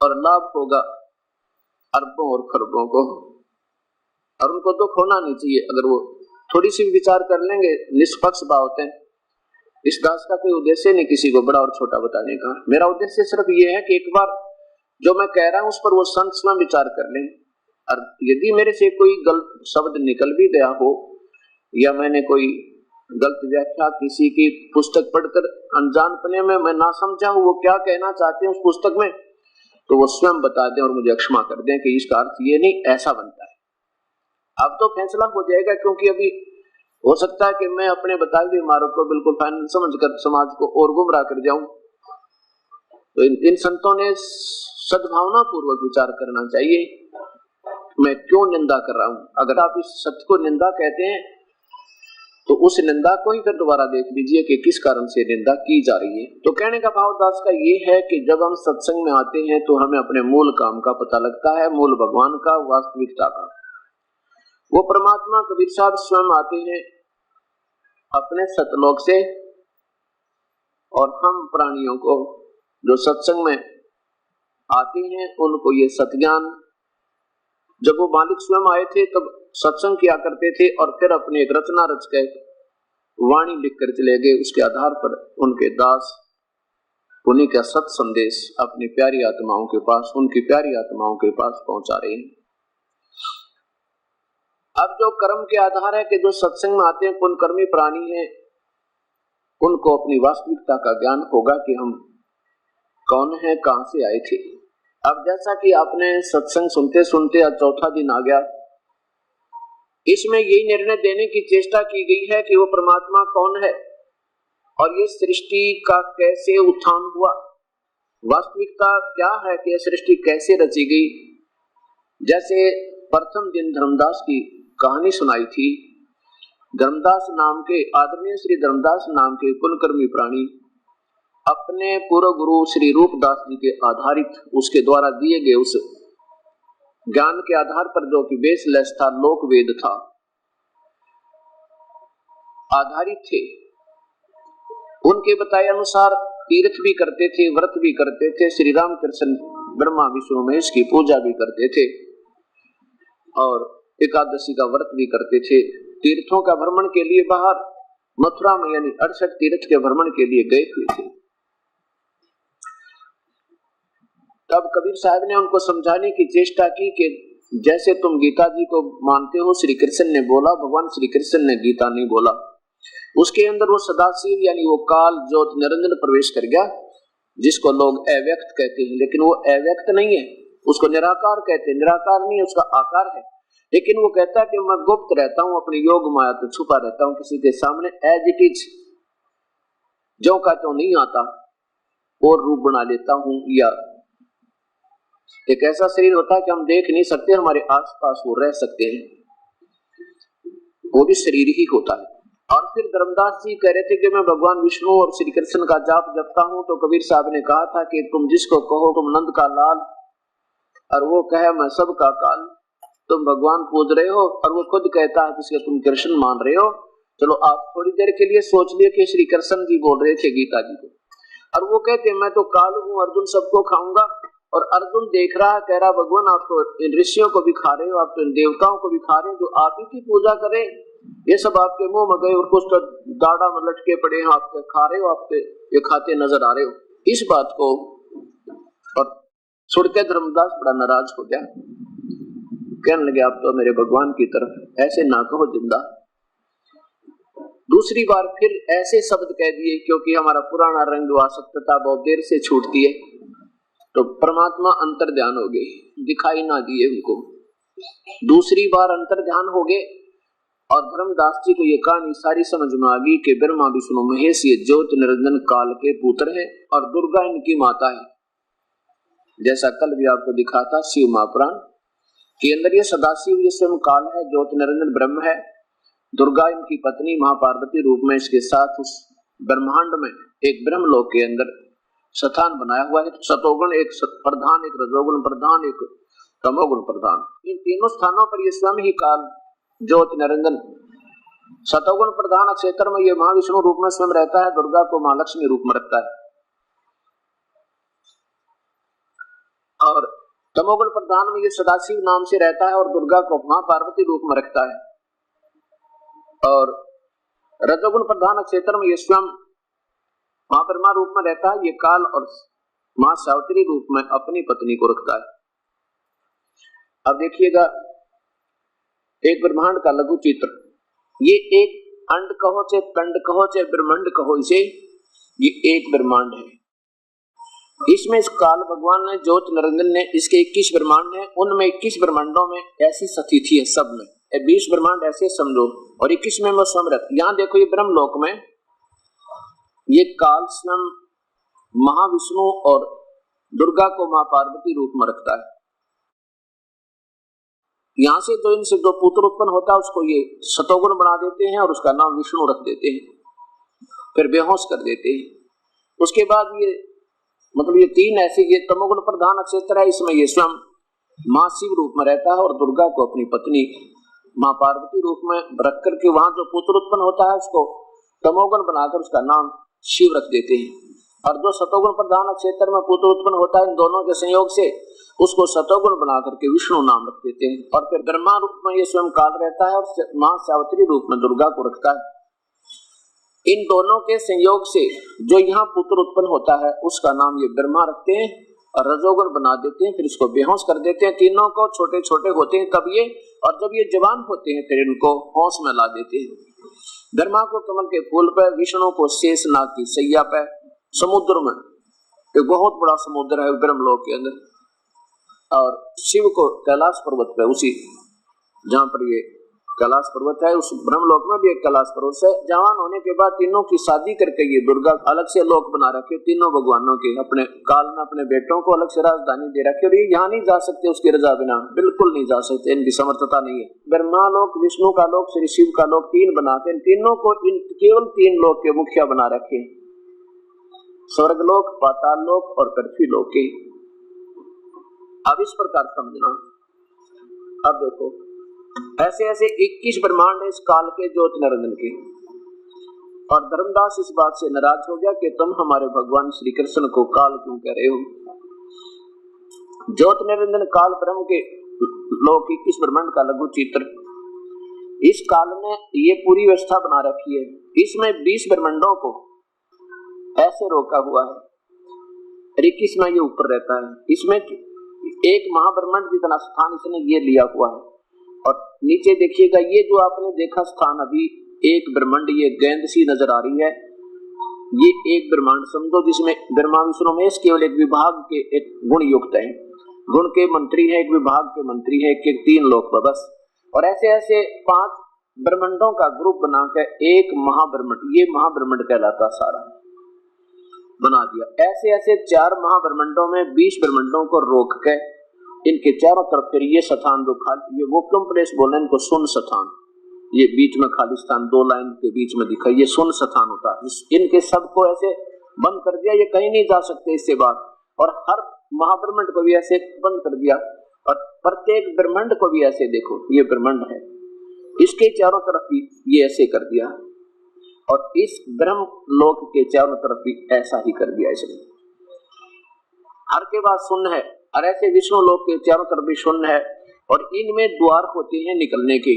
और लाभ होगा अरबों और खरबों को। और उनको दुख होना नहीं चाहिए अगर वो थोड़ी सी विचार कर लेंगे, निष्पक्ष भाव होते हैं। इस दास का कोई उद्देश्य नहीं किसी को बड़ा और छोटा बताने का। मेरा उद्देश्य सिर्फ ये है कि एक बार जो मैं कह रहा हूं उस पर वो संत स्वयं विचार कर लें। और यदि मेरे से कोई गलत शब्द निकल भी गया हो, या मैंने कोई गलत व्याख्या किसी की पुस्तक पढ़कर अनजानपने में मैं ना समझा हूं वो क्या कहना चाहते हैं उस पुस्तक में, तो वो स्वयं बता दें और मुझे क्षमा कर दें कि इसका अर्थ ये नहीं, ऐसा बनता है। अब तो फैसला हो जाएगा, क्योंकि अभी हो सकता है कि मैं अपने बताए हुए मार्ग को बिल्कुल फाइनल समझकर समाज को और गुमराह कर जाऊं। तो इन संतों ने सद्भावना पूर्वक विचार करना चाहिए, मैं क्यों निंदा कर रहा हूं। अगर आप इस सत्य को निंदा कहते हैं तो उस निंदा को ही फिर दोबारा देख लीजिए कि किस कारण से निंदा की जा रही है। तो कहने का भाव दास का ये है कि जब हम सत्संग में आते हैं तो हमें अपने मूल काम का पता लगता है, मूल भगवान का, वास्तविकता का। वो परमात्मा कबीर साहब स्वयं आते हैं अपने सतलोक से, और हम प्राणियों को जो सत्संग में आते हैं उनको ये सत्ज्ञान, जब वो मालिक स्वयं आए थे तब सत्संग किया करते थे और फिर अपनी एक रचना रच के वाणी लिख कर चले गए। उसके आधार पर उनके दास उन्हीं का सत संदेश अपनी प्यारी आत्माओं के पास, उनकी प्यारी आत्माओं के पास पहुंचा रहे हैं। अब जो कर्म के आधार है कि जो सत्संग में आते हैं पुण्यकर्मी प्राणी हैं, उनको अपनी वास्तविकता का ज्ञान होगा कि हम कौन हैं, कहां से आए थे। अब जैसा कि आपने सत्संग सुनते सुनते आज 4था दिन आ गया, इसमें यही निर्णय देने की चेष्टा की गई है कि वो परमात्मा कौन है और ये सृष्टि का कैसे उत्थान हुआ, वास्तविकता क्या है कि यह सृष्टि कैसे रची गई। जैसे प्रथम दिन धर्मदास की कहानी सुनाई थी। धर्मदास नाम के आदरणीय श्री धर्मदास नाम के कुलकर्मी प्राणी अपने पूर्व गुरु श्री रूपदास जी के आधारित उसके द्वारा दिए गए उस ज्ञान के आधार पर, जो कि बेसलेस था, लोक वेद था, आधारित थे। उनके बताए अनुसार तीर्थ भी करते थे, व्रत भी करते थे। श्री राम कृष्ण ब्रह्मा विष्णु महेश की पूजा भी करते थे और एकादशी का व्रत भी करते थे। तीर्थों का भ्रमण के लिए बाहर मथुरा में यानी 68 तीर्थ के भ्रमण के लिए गए हुए थे। तब कबीर साहब ने उनको समझाने की चेष्टा की कि जैसे तुम गीता जी को मानते हो, श्री कृष्ण ने बोला, भगवान श्री कृष्ण ने गीता नहीं बोला। उसके अंदर वो सदाशिव यानी वो काल ज्योत निरंजन प्रवेश कर गया, जिसको लोग अव्यक्त कहते हैं, लेकिन वो अव्यक्त नहीं है, उसको निराकार कहते हैं। निराकार नहीं है, उसका आकार है, लेकिन वो कहता है कि मैं गुप्त रहता हूँ, अपनी योग माया तो छुपा रहता हूँ किसी के सामने, एज इट इज, जो का तो नहीं आता और रूप बना लेता हूँ। या एक ऐसा शरीर होता है कि हम देख नहीं सकते, हमारे आसपास वो रह सकते हैं, वो भी शरीर ही होता है। और फिर धर्मदास जी कह रहे थे कि मैं भगवान विष्णु और श्री कृष्ण का जाप जपता हूँ, तो कबीर साहब ने कहा था कि तुम जिसको कहो तुम नंद का लाल और वो कहे मैं सबका काल, तुम भगवान पूज रहे हो और वो खुद कहता है जिसके तुम कृष्ण मान रहे हो। चलो आप थोड़ी देर के लिए सोच लिए कि श्री कृष्ण जी बोल रहे थे गीता जी को, और वो कहते मैं तो काल हूँ, अर्जुन सबको खाऊंगा। और अर्जुन देख रहा है, कह रहा भगवान आप तो इन ऋषियों को भी खा रहे हो, आप तो इन देवताओं को भी खा रहे हो, जो आप ही की पूजा करें, ये सब आपके मुंह में गए और कुछ तो दाढ़ा में लटके पड़े हैं, आपके खा रहे हो, आपके ये खाते नजर आ रहे हो। इस बात को और सुन के धर्मदास बड़ा नाराज हो गया, कहने लगे आप तो मेरे भगवान की तरफ ऐसे ना कहो जिंदा। दूसरी बार फिर ऐसे शब्द कह दिए, क्योंकि हमारा पुराना रंग वासकता बहुत देर से छूटती है, तो परमात्मा अंतर ध्यान हो गए, दिखाई ना दिए उनको। दूसरी बार अंतर ध्यान हो गए और धर्मदास जी को ये कहानी सारी समझ में आ गई कि ब्रह्मा विष्णु महेश ये ज्योत निरंजन काल के पुत्र हैं और दुर्गा इनकी माता है। जैसा कल भी आपको दिखा था शिव महापुराण के अंदर, ये सदाशिव ये स्वयं काल है, ज्योत निरंजन ब्रह्म है, दुर्गा इनकी पत्नी महापार्वती रूप में इसके साथ उस ब्रह्मांड में एक ब्रह्मलोक के अंदर स्थान बनाया हुआ है। सतोगुण एक प्रधान, एक रजोगुण प्रधान, एक तमोगुण प्रधान, इन तीनों स्थानों पर ये स्वयं ही काल ज्योत निरंजन सतोगुण प्रधान क्षेत्र में ये महाविष्णु रूप में स्वयं रहता है, दुर्गा को महालक्ष्मी रूप में रखता है, और तमोगुण प्रधान में ये सदाशिव नाम से रहता है और दुर्गा को मां पार्वती रूप में रखता है, और रजोगुण प्रधान क्षेत्र में ये स्वयं मां ब्रह्मा रूप में रहता है, ये काल और मां सावित्री रूप में अपनी पत्नी को रखता है। अब देखिएगा एक ब्रह्मांड का लघु चित्र, ये एक अंड कहो चाहे पिंड कहो चाहे ब्रह्मांड कहो, इसे ये एक ब्रह्मांड है। इसमें इस काल भगवान ने ज्योत निरंजन ने इसके 21 ब्रह्मांड है, उनमें 21 ब्रह्मांडों में ऐसी स्थिति है, सब में 20 ब्रह्मांड ऐसे समझो और 21 में वो समृत। यहाँ देखो ये ब्रह्मलोक में ये काल स्वयं महाविष्णु और दुर्गा को मां पार्वती रूप में रखता है। यहाँ से तो इनसे जो पुत्र उत्पन्न होता है उसको ये सतोगुण बना देते हैं और उसका नाम विष्णु रख देते हैं, फिर बेहोश कर देते हैं। उसके बाद ये मतलब ये तीन ऐसे, ये तमोगुण प्रधान क्षेत्र है, इसमें ये स्वयं मां शिव रूप में रहता है और दुर्गा को अपनी पत्नी मां पार्वती रूप में रख करके वहां जो पुत्र उत्पन्न होता है उसको तमोगुण बनाकर उसका नाम शिव रख देते हैं, और जो सतोगुण प्रधान क्षेत्र में पुत्र उत्पन्न होता है इन दोनों के संयोग से उसको सतोगुण बना करके विष्णु नाम रख देते हैं, और फिर ब्रह्मा रूप में ये स्वयं काल रहता है और मां सावित्री रूप में दुर्गा को रखता है। इन दोनों के संयोग से जो यहाँ पुत्र उत्पन्न होता है उसका नाम ये ब्रह्मा रखते हैं और रजोगुण बना देते हैं, फिर इसको बेहोश कर देते हैं। तीनों को छोटे छोटे होते हैं तब ये, और जब ये जवान होते हैं फिर इनको होश में ला देते हैं। ब्रह्मा को कमल के फूल पे, विष्णु को शेषनाग की सैया पे, समुद्र में एक बहुत बड़ा समुद्र है ब्रह्मलोक के अंदर, और शिव को कैलाश पर्वत पे, उसी जहाँ पर ये कैलाश पर्वत है उस ब्रह्मलोक में भी एक कैलाश पर्वत है। जवान होने के बाद तीनों की शादी करके ये दुर्गा अलग से लोक बना रखे, तीनों भगवानों के अपने काल में अपने बेटों को अलग से राजधानी दे रखी, और ये यहाँ नहीं जा सकते उसकी रजा बिना, बिल्कुल नहीं जा सकते, इनकी समर्थता नहीं है। ब्रह्मा लोक, विष्णु का लोक, श्री शिव का लोक, तीन बनाते, तीनों को इन केवल तीन लोक के मुखिया बना रखे, स्वर्गलोक, पाताल लोक और पृथ्वी लोक के। अब इस प्रकार समझना। अब देखो ऐसे ऐसे 21 ब्रह्मांड है इस काल के ज्योत निरंजन के, और धर्मदास इस बात से नाराज हो गया कि तुम हमारे भगवान श्री कृष्ण को काल क्यों कह रहे हो। ज्योत निरंजन काल ब्रह्म के लोक 21 ब्रह्मांड का लघु चित्र। इस काल में ये पूरी व्यवस्था बना रखी है। इसमें 20 ब्रह्मांडों को ऐसे रोका हुआ है, 21 में ये ऊपर रहता है। इसमें एक महाब्रह्मांड जितना स्थान इसने ये लिया हुआ है। और नीचे देखिएगा, ये जो आपने देखा स्थान अभी एक ब्रह्मांड, ये गेंद सी नजर आ रही है, ये एक ब्रह्मांड समझो जिसमें ब्रह्मा विष्णु महेश केवल एक विभाग के एक गुण युक्त है, गुण के मंत्री है, एक विभाग के मंत्री है, एक 3 लोक बस। और ऐसे ऐसे 5 ब्रह्मांडों का ग्रुप बनाकर एक महाब्रह्मांड, ये महाब्रह्मांड कहलाता सारा बना दिया। ऐसे ऐसे 4 महाब्रह्मांडों में 20 ब्रह्मांडों को रोक के इनके चारों तरफ फिर ये स्थान जो खाली, ये वैक्यूम प्लेस बोले इनको, सुन स्थान, ये बीच में खाली स्थान 2 लाइन के बीच में दिखा, ये सुन स्थान होता है। इनके सबको ऐसे बंद कर दिया, ये कहीं नहीं जा सकते इससे बाहर। और हर महाब्रह्मांड को भी ऐसे बंद कर दिया और प्रत्येक ब्रह्मांड को भी ऐसे देखो, ये ब्रह्मांड है, इसके चारों तरफ भी ये ऐसे कर दिया और इस ब्रह्म लोक के चारों तरफ भी ऐसा ही कर दिया इसने। हर के बाद शून्य है और ऐसे विष्णु लोक के चारों तरफ भी शून्य है और इनमें द्वार होते हैं निकलने के,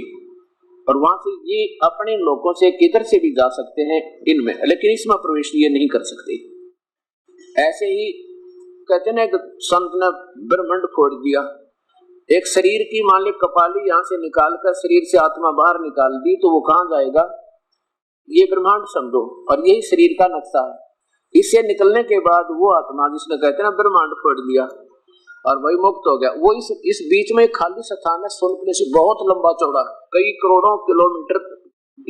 और वहां से ये अपने लोकों से किधर से भी जा सकते हैं इनमें, लेकिन इसमें प्रवेश ये नहीं कर सकते। ऐसे ही कहते हैं संत ने ब्रह्मांड फोड़ दिया, एक शरीर की मालिक कपाली यहाँ से निकालकर शरीर से आत्मा बाहर निकाल दी, तो वो कहाँ जाएगा, ये ब्रह्मांड समझो। और यही शरीर का नक्शा है। इससे निकलने के बाद वो आत्मा जिसने कहते हैं ब्रह्मांड फोड़ दिया और वही मुक्त हो गया। वो इस बीच में खाली स्थान है, सुन से बहुत लंबा चौड़ा, कई करोड़ों किलोमीटर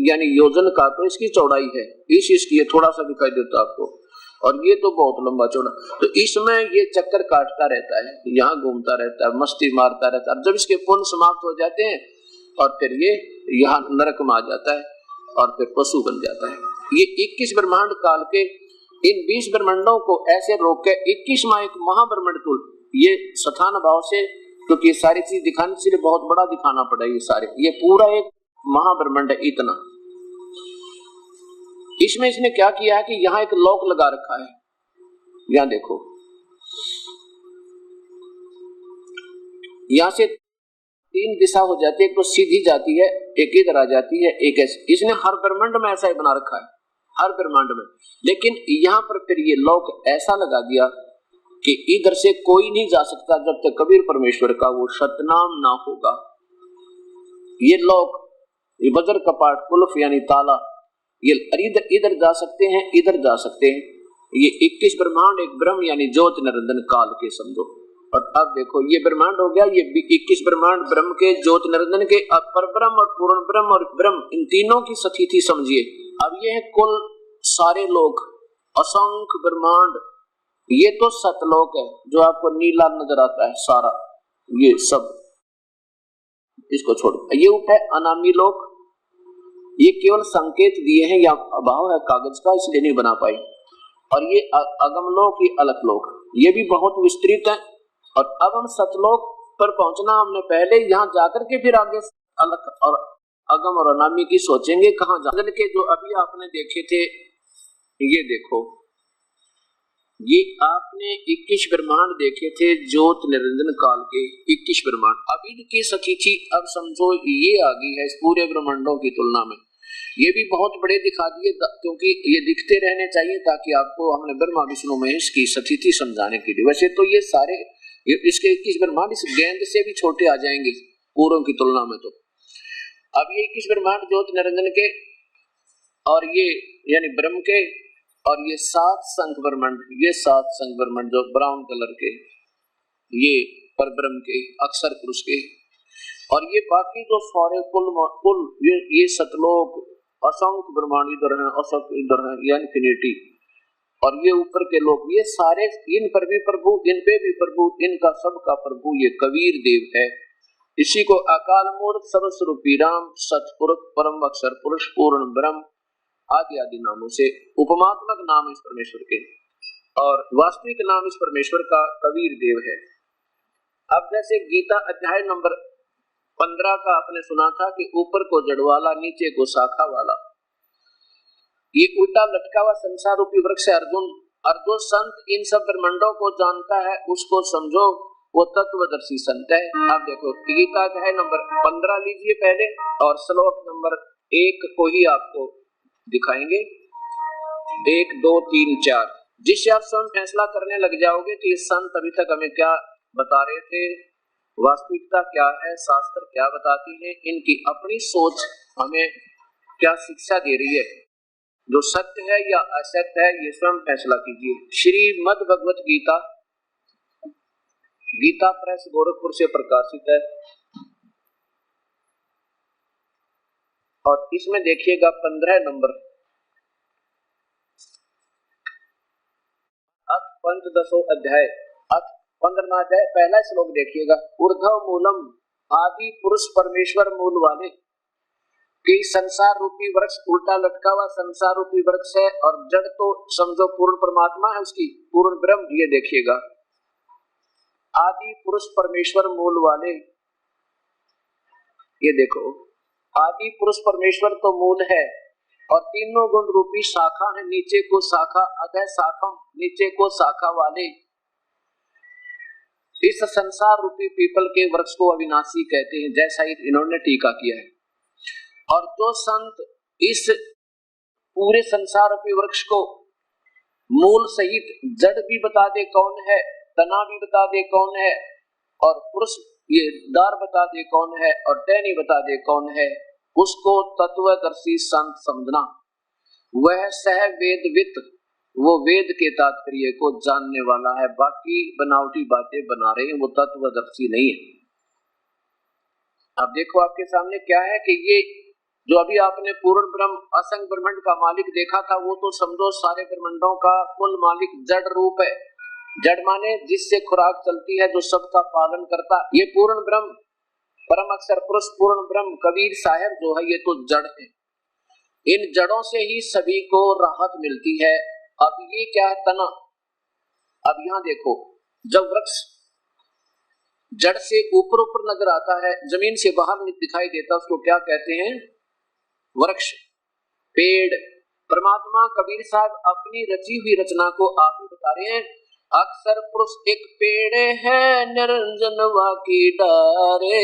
यानी योजन का तो इसकी चौड़ाई है। इसकी थोड़ा सा दिखाई देता आपको, और ये तो बहुत लंबा चौड़ा। तो इसमें ये चक्कर काटता रहता है, यहाँ घूमता रहता है, मस्ती मारता रहता है। जब इसके पुण्य समाप्त हो जाते हैं और फिर ये यहाँ नरक में आ जाता है और फिर पशु बन जाता है। ये 21 ब्रह्मांड काल के इन 20 ब्रह्मांडों को ऐसे रोक के 21वां एक महाब्रह्मांड तुल, ये स्थान भाव से, क्योंकि सारी चीज दिखाने के लिए बहुत बड़ा दिखाना पड़ा, ये सारे, ये पूरा एक महाब्रह्मांड है इतना। इसमें इसने क्या किया है कि यहाँ एक लॉक लगा रखा है, यहाँ देखो, यहाँ से 3 दिशा हो जाती है, एक तो सीधी जाती है, एक इधर आ जाती है, एक ऐसे। इसने हर ब्रह्मांड में ऐसा ही बना रखा है, हर ब्रह्मांड में। लेकिन यहाँ पर फिर ये लॉक ऐसा लगा दिया कि इधर से कोई नहीं जा सकता जब तक कबीर परमेश्वर का वो सतनाम ना होगा। ये लॉक, ये वज्र कपाट कुल्फ यानी ताला, ये इधर जा सकते हैं, इधर जा सकते हैं। ये 21 ब्रह्मांड एक ब्रह्म यानी ज्योत निरंजन काल के समझो। और अब देखो ये ब्रह्मांड हो गया, ये 21 ब्रह्मांड ब्रह्म के, ज्योत निरंजन के, अपर ब्रह्म और पूर्ण ब्रह्म और ब्रह्म, इन तीनों की स्थिति समझिए। अब ये है कुल सारे लोग, असंख्य ब्रह्मांड। ये तो सतलोक है जो आपको नीला नजर आता है सारा, ये सब इसको छोड़। ये उठे अनामी लोक, ये केवल संकेत दिए हैं या अभाव है कागज का इसलिए नहीं बना पाई। और ये अगम लोक, ये अलग लोक, ये भी बहुत विस्तृत है। और अब हम सतलोक पर पहुंचना, हमने पहले यहाँ जाकर के फिर आगे अलग और अगम और अनामी की सोचेंगे कहाँ जा के। जो अभी आपने देखे थे, ये देखो, ये आपने 21 ब्रह्मांड देखे थे ज्योत निरंजन काल के 21 ब्रह्मांड। अब इनकी स्थिति अब समझो ये आ गई है इस पूरे ब्रह्मांडों की तुलना में। ये भी बहुत बड़े दिखा दिए क्योंकि ये दिखते रहने चाहिए ताकि आपको हमने ब्रह्मा विष्णु महेश की स्थिति समझाने के लिए। वैसे तो ये सारे इसके 21 ब्रह्मांड इस गेंद से भी छोटे आ जाएंगे पूरों की तुलना में। तो अब ये 21 ब्रह्मांड ज्योत निरंजन के और ये यानी ब्रह्म के, और ये 7 संख ब्रह्मांड, ये 7 संख ब्रह्मांड जो ब्राउन कलर के, ये पर ब्रह्म के, अक्षर पुरुष के, और ये बाकी जो सारे कुल ये सतलोक असंख्य ब्रह्मांड इधर है, असंख्य इधर है, ये इन्फिनिटी, और ये ऊपर के लोग, ये सारे, इन पर भी प्रभु, इन पे भी प्रभु, इनका सबका प्रभु ये कबीर देव है। इसी को अकाल मूर्त सर्वस्वरूपी राम, सतपुरुष, परम अक्षर पुरुष, पूर्ण ब्रह्म आदि आदि नामों से उपमात्मक नाम इस परमेश्वर के, और वास्तविक नाम इस परमेश्वर का कबीर देव है। अब जैसे गीता अध्याय नंबर 15 का आपने सुना था कि ऊपर को जड़ वाला, नीचे को शाखा वाला। ये उल्टा लटका हुआ संसार रूपी वृक्ष है अर्जुन, और जो संत इन सब ब्रह्मांडों को जानता है उसको समझो वो तत्वदर्शी संत है। अब देखो गीता अध्याय नंबर 15 लीजिए पहले, और श्लोक नंबर 1 को ही आपको दिखाएंगे। 1 2 3 4 जिस आप स्वयं फैसला करने लग जाओगे कि ये संत अभी तक हमें क्या बता रहे थे, वास्तविकता क्या है, शास्त्र क्या बताती है, इनकी अपनी सोच हमें क्या शिक्षा दे रही है, जो सत्य है या असत्य है ये स्वयं फैसला कीजिए। श्रीमद् भगवत गीता, गीता प्रेस गोरखपुर से प्रकाशित है, और इसमें देखिएगा 15 नंबर अथ पंचदशो अध्याय, अथ 15वां अध्याय पहला श्लोक देखिएगा। ऊर्ध्व मूलम, आदि पुरुष परमेश्वर मूल वाले कि संसार रूपी वृक्ष उल्टा लटका हुआ संसार रूपी वृक्ष है, और जड़ तो समझो पूर्ण परमात्मा है उसकी, पूर्ण ब्रह्म। ये देखिएगा आदि पुरुष परमेश्वर मूल वाले, ये देखो आदि पुरुष परमेश्वर तो मूल है, और तीनों गुण रूपी शाखा है, नीचे को शाखा अधः शाखम, नीचे को शाखा वाले। इस संसार रूपी पीपल के वृक्ष को अविनाशी कहते हैं, जैसा इन्होंने टीका किया है। और जो संत इस पूरे संसार रूपी वृक्ष को मूल सहित जड़ भी बता दे कौन है, तना भी बता दे कौन है, और पुरुष ये दार बता दे कौन है, और टहनी बता दे कौन है, उसको तत्वदर्शी संत समझना। वह सह वेदवित, वो वेद के तात्पर्य को जानने वाला है, बाकी बनावटी बातें बना रहे हैं, वो तत्वदर्शी नहीं है। अब देखो आपके सामने क्या है कि ये जो अभी आपने पूर्ण ब्रह्म असंग ब्रह्मांड का मालिक देखा था, वो तो समझो सारे ब्रह्मांडों का कुल मालिक जड़ रूप है। जड़ माने जिससे खुराक चलती है, जो सबका पालन करता, ये पूर्ण ब्रह्म परम अक्षर पुरुष पूर्ण ब्रह्म कबीर साहब जो है, ये तो जड़ है। इन जड़ों से ही सभी को राहत मिलती है। अब ये क्या है, तना। अब यहाँ देखो, जब वृक्ष जड़ से ऊपर ऊपर नजर आता है, जमीन से बाहर दिखाई देता, उसको क्या कहते हैं, वृक्ष, पेड़। परमात्मा कबीर साहब अपनी रची हुई रचना को आप ही बता रहे हैं। अक्षर पुरुष एक पेड़ है, निरंजनवा की डारे,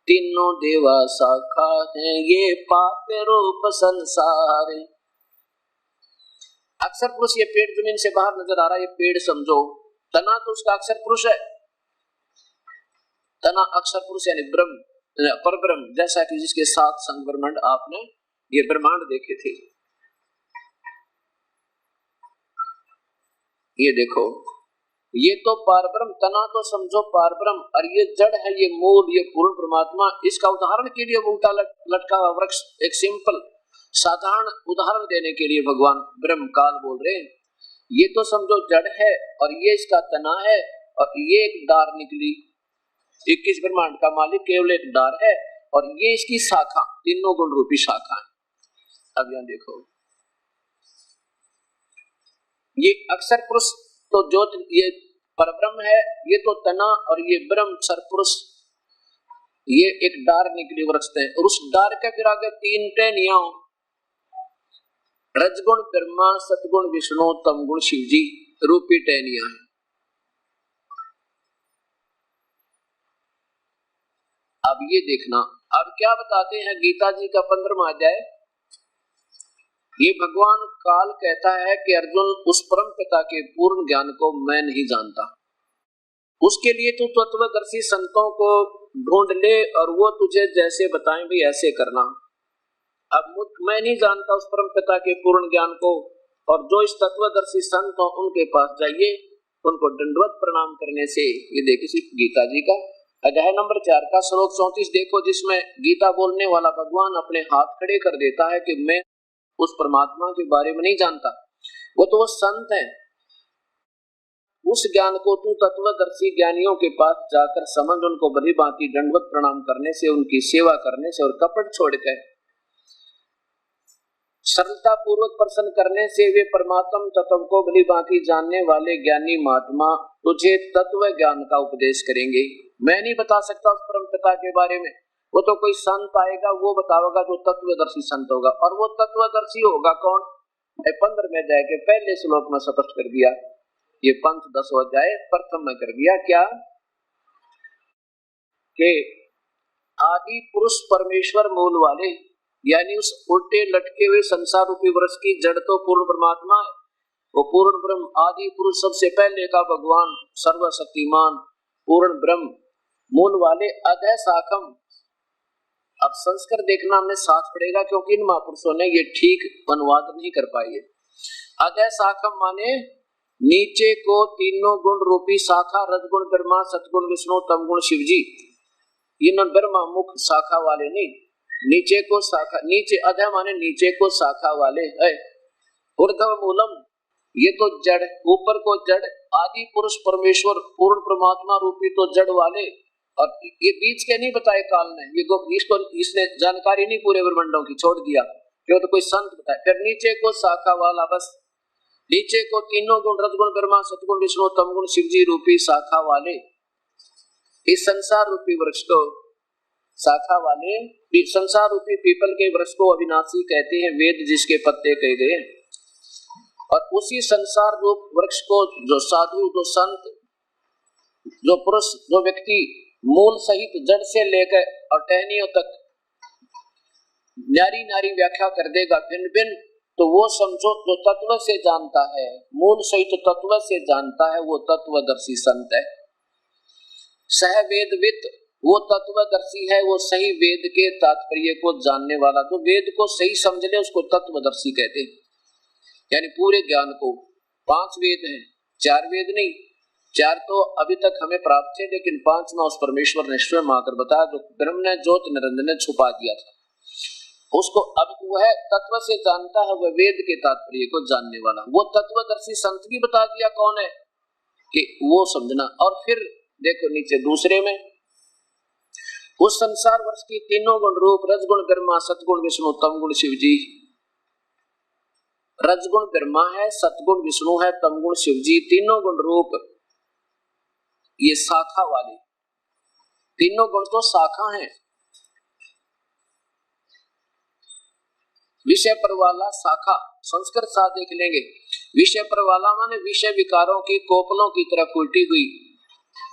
तीनों देवा शाखा है, ये पाते रूप संसार। अक्षर पुरुष ये पेड़ जमीन से बाहर नजर आ रहा है, ये पेड़ समझो। तना तो उसका अक्षर पुरुष है, तना अक्षर पुरुष यानी ब्रह्म, पर ब्रह्म, जैसा कि जिसके साथ संग ब्रह्मांड आपने ये ब्रह्मांड देखे थे। ये देखो, ये तो पारब्रह्म, तना तो समझो पारब्रह्म, और ये जड़ है, ये मूल, ये पूर्ण परमात्मा। इसका उदाहरण के लिए उल्टा लटका हुआ वृक्ष, एक सिंपल साधारण उदाहरण देने के लिए भगवान ब्रह्म काल बोल रहे हैं। ये तो समझो जड़ है, और ये इसका तना है, और ये एक डार निकली। 21 ब्रह्मांड का मालिक केवल एक डार है, और ये इसकी शाखा, तीनों गुण रूपी शाखा है। अब यहाँ देखो, ये अक्षर पुरुष तो ज्योत, ये परब्रह्म है, ये तो तना, और ये ब्रह्म सरपुरुष, ये एक डार निकली वृक्ष है, और उस डार के फिर आगे 3 टहनियां, रजगुण ब्रह्मा, सतगुण विष्णु, तमगुण शिव जी रूपी टहनियां हैं। अब ये देखना, अब क्या बताते हैं गीता जी का 15वां अध्याय। ये भगवान काल कहता है कि अर्जुन, उस परम पिता के पूर्ण ज्ञान को मैं नहीं जानता, उसके लिए तू तत्वदर्शी संतों को ढूंढ ले, और वो तुझे जैसे बताएं भी ऐसे करना। अब मैं नहीं जानता उस परम पिता के पूर्ण ज्ञान को, और जो इस तत्वदर्शी संत हो उनके पास जाइए, उनको दंडवत प्रणाम करने से। ये देखिए गीता जी का अध्याय नंबर 4 का श्लोक 34 देखो, जिसमें गीता बोलने वाला भगवान अपने हाथ खड़े कर देता है कि मैं उस परमात्मा के बारे में नहीं जानता, वो तो वो संत है। उस ज्ञान को तू तत्वदर्शी ज्ञानियों के पास जाकर समझ, उनको भली भांति दंडवत प्रणाम करने से, उनकी सेवा करने से, और कपट छोड़कर सरलता पूर्वक प्रसन्न करने से वे परमात्म तत्व को भली भांति जानने वाले ज्ञानी महात्मा तुझे तत्व ज्ञान का उपदेश करेंगे। मैं नहीं बता सकता उस परम पिता के बारे में, वो तो कोई संत आएगा, वो बताएगा जो तत्वदर्शी संत होगा। और वो तत्वदर्शी होगा कौन? 15वें अध्याय के पहले श्लोक में स्पष्ट कर दिया। ये पंथ 10वां अध्याय प्रथम में कर दिया क्या कि आदि पुरुष परमेश्वर मूल वाले, यानी उस उल्टे लटके हुए संसार रूपी वृक्ष की जड़ तो पूर्ण परमात्मा है। वो पूर्ण ब्रह्म आदि पुरुष सबसे पहले का भगवान सर्वशक्तिमान पूर्ण ब्रह्म मूल वाले अधः शाखम। अब संस्कृत देखना हमने साथ पड़ेगा क्योंकि इन महापुरुषों ने ये ठीक अनुवाद नहीं कर पाई है। अधः शाखम माने नीचे को तीनों गुण रूपी शाखा, रजगुण ब्रह्मा, सतगुण विष्णु, तमगुण शिवजी। इन ब्रह्मा मुख शाखा वाले नहीं, नीचे को शाखा, नीचे अधः माने नीचे को शाखा वाले है। ऊर्ध्व मूलम ये तो जड़, ऊपर को जड़, आदि पुरुष परमेश्वर पूर्ण परमात्मा रूपी तो जड़ वाले। और ये बीच के नहीं बताए काल ने, ये इसको इसने जानकारी नहीं पूरे ब्रह्मांडों की छोड़ दिया क्यों, तो कोई संत बताए। फिर नीचे को शाखा वाला, बस नीचे को तीनों गुण रजगुण ब्रह्मा, सतगुण विष्णु, तमगुण शिवजी रूपी शाखा वाले। इस संसार रूपी वृक्ष को शाखा वाले, संसार रूपी पीपल के वृक्ष को अविनाशी कहते हैं, वेद जिसके पत्ते कहे गए। और उसी संसार रूप वृक्ष को जो साधु, जो संत, जो पुरुष, जो व्यक्ति मूल सहित जड़ से लेकर और टहनियों तक न्यारी न्यारी व्याख्या कर देगा भिन्न भिन्न, तो वो समझो जो तत्व से जानता है, मूल सहित तत्व से जानता है, वो तत्वदर्शी संत है। सह वेदविद वो तत्वदर्शी है, वो सही वेद के तात्पर्य को जानने वाला, जो वेद को सही समझ ले उसको तत्वदर्शी कहते हैं। यानी पूरे ज्ञान को, 5 वेद हैं, 4 वेद नहीं, 4 तो अभी तक हमें प्राप्त थे, लेकिन 5वां उस परमेश्वर ने स्वयं आकर बताया, जो ब्रह्म ने ज्योत निरंजन ने छुपा दिया था उसको। अब वह तत्व से जानता है, वह वेद के तात्पर्य को जानने वाला, वो तत्वदर्शी संत भी बता दिया कौन है कि वो समझना। और फिर देखो नीचे दूसरे में, उस संसार वर्ष की तीनों गुण रूप रजगुण ब्रह्मा, सतगुण विष्णु, तमगुण शिवजी। रजगुण ब्रह्मा है, सतगुण विष्णु है, तमगुण शिवजी, तीनों गुण रूप ये शाखा वाले। तीनों गुण तो शाखा हैं, विषय पर वाला शाखा, संस्कृत साथ देख लेंगे। विषय पर वाला माने विषय विकारों की कोपलों की तरफ उल्टी हुई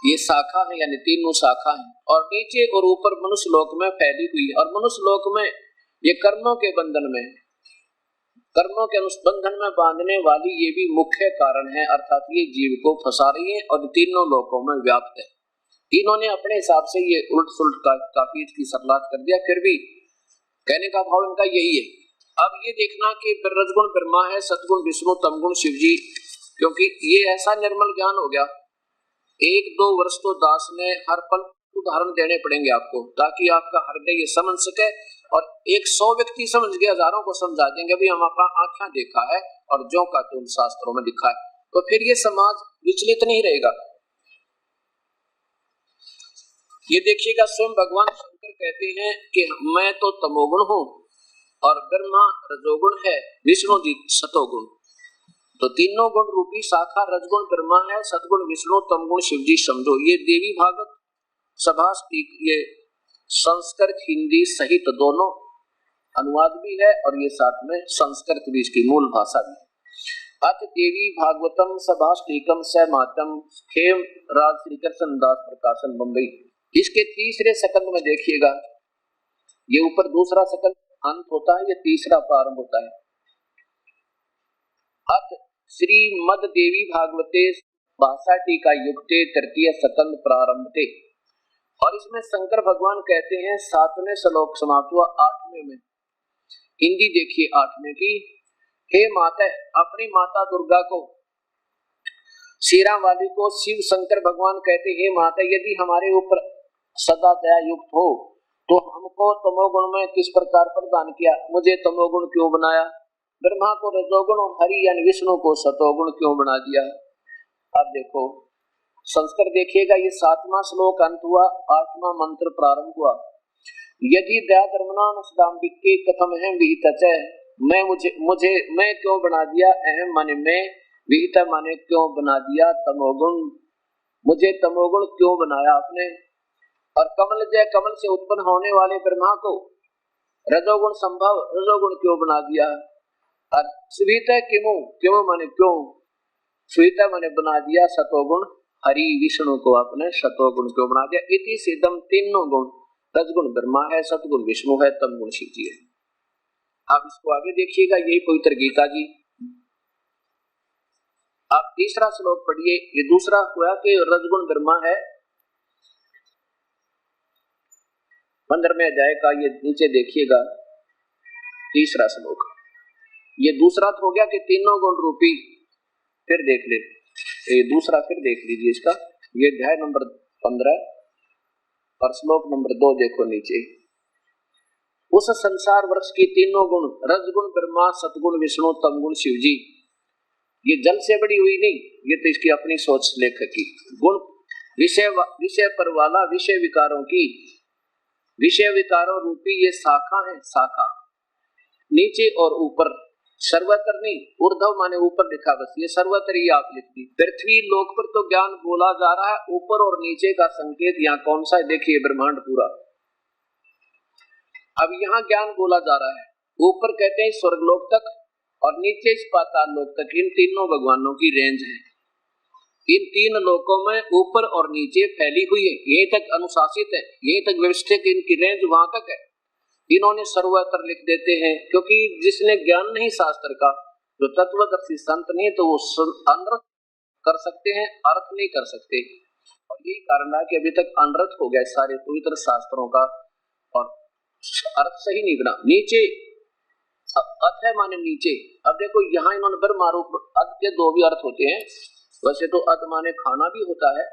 ये शाखा है, यानी तीनों शाखा है। और नीचे और ऊपर मनुष्य लोक में फैली हुई, और मनुष्य लोक में ये कर्मों के बंधन में, कर्मों के अनुबंधन में बांधने वाली ये भी मुख्य कारण है, अर्थात ये जीव को फंसा रही है और तीनों लोकों में व्याप्त है। इन्होंने अपने हिसाब से ये उल्ट सुलट काफी इसकी सरलात कर दिया, फिर भी कहने का भाव इनका यही है। अब ये देखना कि रजगुण ब्रह्मा है, सतगुण विष्णु, तमगुण शिवजी, क्योंकि ये ऐसा निर्मल ज्ञान हो गया, 1-2 वर्ष तो दास ने हर पल उदाहरण देने पड़ेंगे आपको, ताकि आपका हृदय ये समझ सके। और 100 व्यक्ति समझ गए, हजारों को समझा देंगे भी हम अपना आंखें देखा है और जो का तुम शास्त्रों में लिखा है, तो फिर ये समाज विचलित नहीं रहेगा। ये देखिएगा स्वयं भगवान शंकर कहते हैं कि मैं तो तमोगुण हूँ और ब्रह्मा रजोगुण है, विष्णु जी सतोगुण। तो तीनों गुण रूपी शाखा रजगुण ब्रह्मा है, सतगुण विष्णु, तमगुण शिवजी समझो। ये देवी भागवत सभास ये संस्कृत हिंदी सहित दोनों अनुवाद भी है और ये साथ में संस्कृत भी इसकी मूल भाषा भी है। अत देवी भागवतम सभाष्टिकम स मातम खेम राज श्री कृष्ण दास प्रकाशन बम्बई। इसके तीसरे सकंद में देखिएगा, ये ऊपर दूसरा सकंद अंत होता है, ये तीसरा प्रारंभ होता है। अत श्रीमद देवी भागवते भाषा टीका युक्ते तृतीय सकंद प्रारंभते। और इसमें शंकर भगवान कहते हैं 7वें श्लोक समाप्त हुआ 8वें में। हिंदी देखिए 8वें की, हे माता, अपनी माता दुर्गा को, शेरा वाली को शिव शंकर भगवान कहते, हे माता, यदि हमारे ऊपर सदा दया युक्त हो तो हमको तमोगुण में किस प्रकार प्रदान किया, मुझे तमोगुण क्यों बनाया, ब्रह्मा को रजोगुण और हरि यानी विष्णु को सतोगुण क्यों बना दिया। अब देखो संस्कृत देखिएगा, ये 7वां श्लोक अंत हुआ, 8वां मंत्र प्रारंभ हुआ। यदि दया धर्मना नष्टाम्बिक के कथम है विहित, मैं क्यों बना दिया, अहम माने मैं, विहित माने क्यों बना दिया, तमोगुण, मुझे तमोगुण क्यों बनाया आपने। और कमल जय कमल से उत्पन्न होने वाले ब्रह्मा को रजोगुण संभव रजोगुण क्यों बना दिया? और सुविता किमु क्यों माने क्यों, सुविता माने बना दिया सतोगुण हरि विष्णु को आपने सतोगुण क्यों बना दिया? इति सिद्धम तीनों गुण, रजगुण ब्रह्मा है, सतगुण विष्णु है, तमगुण शिव जी है। आप इसको आगे देखिएगा, यही पवित्र गीता जी। आप तीसरा श्लोक पढ़िए, ये दूसरा हुआ कि रजगुण ब्रह्मा है, 15वें अध्याय का ये नीचे देखिएगा तीसरा श्लोक। ये दूसरा तो हो गया कि तीनों गुण रूपी, फिर देख ले ये दूसरा, फिर देख लीजिए इसका, ये अध्याय नंबर 15 और श्लोक नंबर 2 देखो नीचे। उस संसार वृक्ष की तीनों गुण रजगुण ब्रह्मा, सतगुण विष्णु, तमगुण शिव जी, ये जल से बड़ी हुई नहीं, ये तो इसकी अपनी सोच लेखक की। गुण विषय पर वाला विषय विकारों की, विषय विकारों रूपी ये शाखा है, शाखा नीचे और ऊपर, सर्वत्र नहीं, ऊर्ध्व माने ऊपर लिखा, बस ये सर्वत्र ही आप लिख दी। पृथ्वी लोक पर तो ज्ञान बोला जा रहा है, ऊपर और नीचे का संकेत यहाँ कौन सा है? देखिए ब्रह्मांड पूरा। अब यहाँ ज्ञान बोला जा रहा है, ऊपर कहते हैं स्वर्गलोक तक और नीचे इस पाताल लोक तक, इन तीनों भगवानों की रेंज है। इन तीन लोकों में ऊपर और नीचे फैली हुई है, यहीं तक अनुशासित है, यहीं तक व्यवस्थित, इनकी रेंज वहां तक है। इन्होंने सर्वत्र लिख देते हैं, क्योंकि जिसने ज्ञान नहीं शास्त्र का, जो तत्वदर्शी संत नहीं, तो वो अनर्थ कर सकते हैं, अर्थ नहीं कर सकते। और यही कारण है कि अभी तक अनर्थ हो गया सारे पवित्र शास्त्रों का, और अर्थ सही नहीं बना। नीचे अथ है माने नीचे। अब देखो यहाँ इन्होंने ब्रह्मारूप, अध के दो भी अर्थ होते हैं, वैसे तो अध माने खाना भी होता है,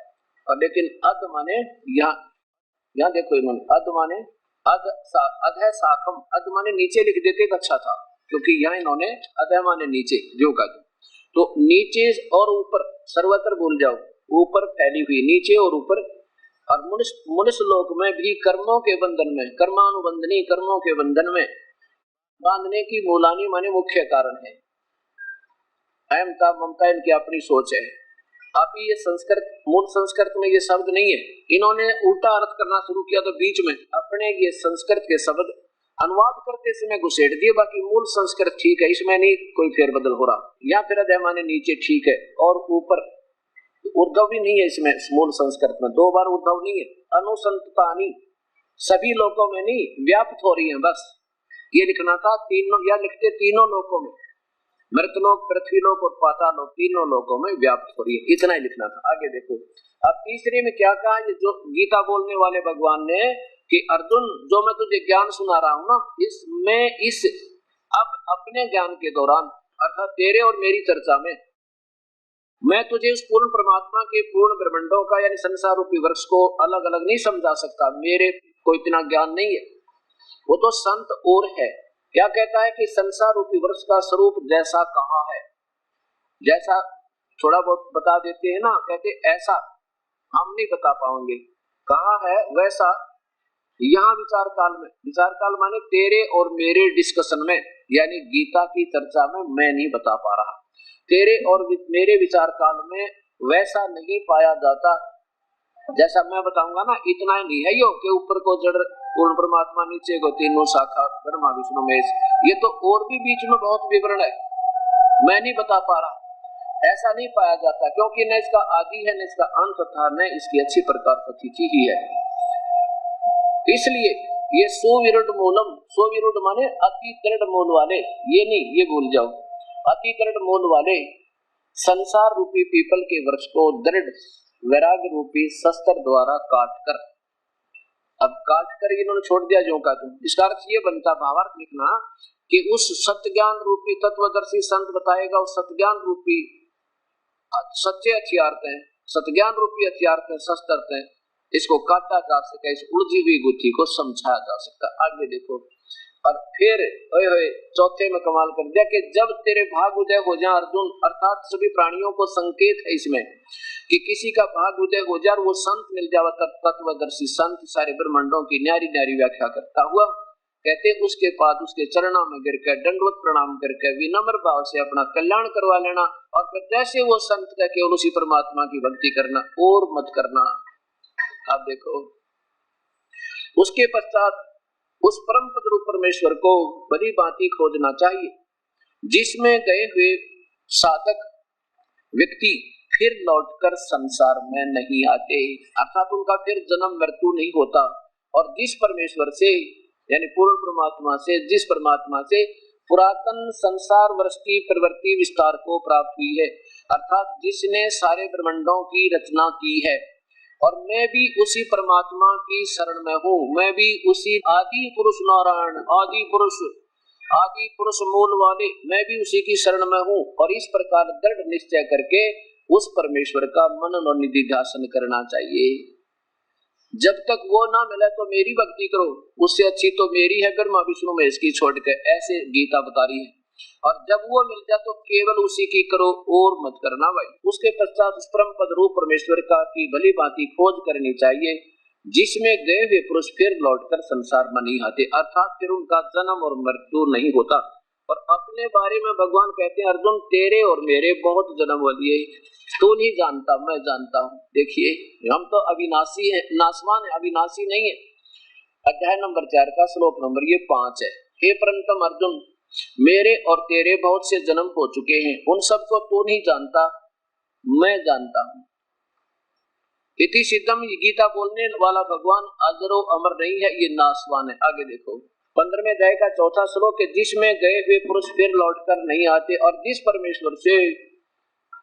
और लेकिन अध माने यहाँ देखो इन्होंने अध माने अध है शाखम, अध माने नीचे लिख देते तो अच्छा था, क्योंकि यहाँ इन्होंने अध माने नीचे जो का, तो नीचे और ऊपर सर्वत्र भूल जाओ, ऊपर फैली हुई, नीचे और ऊपर। और मनुष्य लोक में भी कर्मों के बंधन में, कर्मानुबंधनी कर्मों के बंधन में बांधने की मूलानी माने मुख्य कारण है। अहमता ममता इनकी अपनी सोच है। आप ये संस्कृत, मूल संस्कृत में ये शब्द नहीं है, इन्होंने उल्टा अर्थ करना शुरू किया, तो बीच में अपने ये संस्कृत के शब्द अनुवाद करते समय घुसेड़ दिए। बाकी मूल संस्कृत ठीक है, इसमें नहीं कोई फेरबदल हो रहा। या फिर अध्याय माने नीचे ठीक है, और ऊपर उर्धव भी नहीं है इसमें, मूल संस्कृत में 2 बार उर्धव नहीं है। अनुसंततानी सभी लोकों में नहीं, व्याप्त हो रही है, बस ये लिखना था। तीनों या लिखते तीनों लोकों में, मृतलोक, पृथ्वीलोक और पातालोक, तीनों लोकों में व्याप्त हो रही है, इतना ही लिखना था। आगे देखो अब तीसरे में क्या कहा, जो गीता बोलने वाले भगवान ने कि अर्जुन जो मैं तुझे ज्ञान सुना रहा हूं ना, इसमें इस अब अपने ज्ञान के दौरान अर्थात तेरे और मेरी चर्चा में मैं तुझे उस पूर्ण परमात्मा के पूर्ण ब्रह्मांडों का यानी संसार रूपी वृक्ष को अलग अलग नहीं समझा सकता, मेरे को इतना ज्ञान नहीं है, वो तो संत और है। क्या कहता है कि संसार रूपी वृक्ष का स्वरूप जैसा कहा है, जैसा थोड़ा बहुत बता देते हैं ना, कहते ऐसा हम नहीं बता पाएंगे, कहा है वैसा यहाँ विचार काल में, विचार काल माने तेरे और मेरे डिस्कशन में यानी गीता की चर्चा में मैं नहीं बता पा रहा, तेरे और मेरे विचार काल में वैसा नहीं पाया जाता जैसा मैं बताऊंगा ना। इतना ही नहीं है यो कि ऊपर को जड़ पूर्ण परमात्मा, नीचे को तीनों शाखा ब्रह्मा विष्णु महेश, ये तो और भी बीच में बहुत विवरण है, मैं नहीं बता पा रहा। ऐसा नहीं पाया जाता, क्योंकि न इसका आदि है, न इसका अंत था, न इसकी अच्छी प्रकार प्रतीति ही है। इसलिए ये सुविरुद्ध मूलम, सुविरुद्ध माने अति दृढ़ मूल वाले, ये नहीं, ये भूल जाओ, अति दृढ़ मूल वाले संसार रूपी पीपल के वृक्ष को दृढ़ वैराग्य रूपी शस्त्र द्वारा काटकर, अब काटकर इन्होंने छोड़ दिया जो का तुम, इसका अर्थ ये बनता, भावार्थ लिखना कि उस सत्य ज्ञान रूपी तत्वदर्शी संत बताएगा, उस सत्य ज्ञान रूपी सच्चे हथियार हैं, सत्ज्ञान रूपी हथियार हैं, शस्त्र हैं, इसको काटा जा सके, इस उलझी हुई गुत्थी को समझाया जा सकता। आगे देखो, और फिर चौथे में कमाल कर दिया कि जब तेरे भाग उदय हो जाए अर्जुन, अर्थात सभी प्राणियों को संकेत है इसमें कि किसी का भाग उदय हो जाए, वो संत मिल जाए, तत्वदर्शी संत सारे ब्रह्मांडों की न्यारी न्यारी व्याख्या करता हुआ, कहते उसके बाद उसके चरणों में गिरकर दंडवत प्रणाम करके विनम्र भाव से अपना कल्याण करवा लेना, और फिर जैसे वो संत का केवल उसी परमात्मा की भक्ति करना और मत करना। अब देखो उसके पश्चात उस परम पद रूप परमेश्वर को भली भांति खोजना चाहिए, जिसमें गए हुए साधक व्यक्ति फिर लौटकर संसार में नहीं आते, अर्थात उनका फिर जन्म मृत्यु नहीं होता। और जिस परमेश्वर से यानी पूर्ण परमात्मा से, जिस परमात्मा से पुरातन संसार वृष्टि प्रवृत्ति विस्तार को प्राप्त हुई है, अर्थात जिसने सारे ब्रह्मांडों की रचना की है, और मैं भी उसी परमात्मा की शरण में हूँ, मैं भी उसी आदि पुरुष नारायण आदि पुरुष मूल वाले, मैं भी उसी की शरण में हूँ। और इस प्रकार दृढ़ निश्चय करके उस परमेश्वर का मनन और निधिध्यासन करना चाहिए। जब तक वो ना मिले तो मेरी भक्ति करो, उससे अच्छी तो मेरी है ब्रह्मा विष्णु महेश की छोड़ के, ऐसे गीता बता रही है। और जब वो मिल जाए तो केवल उसी की करो और मत करना भाई। उसके पश्चात उस परम पद रूप परमेश्वर का की भली भांति खोज करनी चाहिए, जिसमें गए हुए पुरुष फिर लौटकर संसार में नहीं आते, अर्थात फिर उनका जन्म और मृत्यु नहीं होता। और अपने बारे में भगवान कहते हैं, अर्जुन तेरे और मेरे बहुत जन्म हो लिए, तू नहीं जानता मैं जानता हूँ। देखिए हम तो अविनाशी है, नासवान है, अविनाशी नहीं है। अध्याय नंबर 4 का श्लोक नंबर ये 5 है। हे परंतम अर्जुन, मेरे और तेरे बहुत से जन्म हो चुके हैं, उन सबको तू नहीं जानता, मैं जानता हूँ। इति सिद्धम, गीता बोलने वाला भगवान अजरो अमर नहीं है, ये नासवान है। आगे देखो 15वें अध्याय का 4था श्लोक है, जिसमें गए हुए पुरुष फिर लौटकर नहीं आते, और जिस परमेश्वर से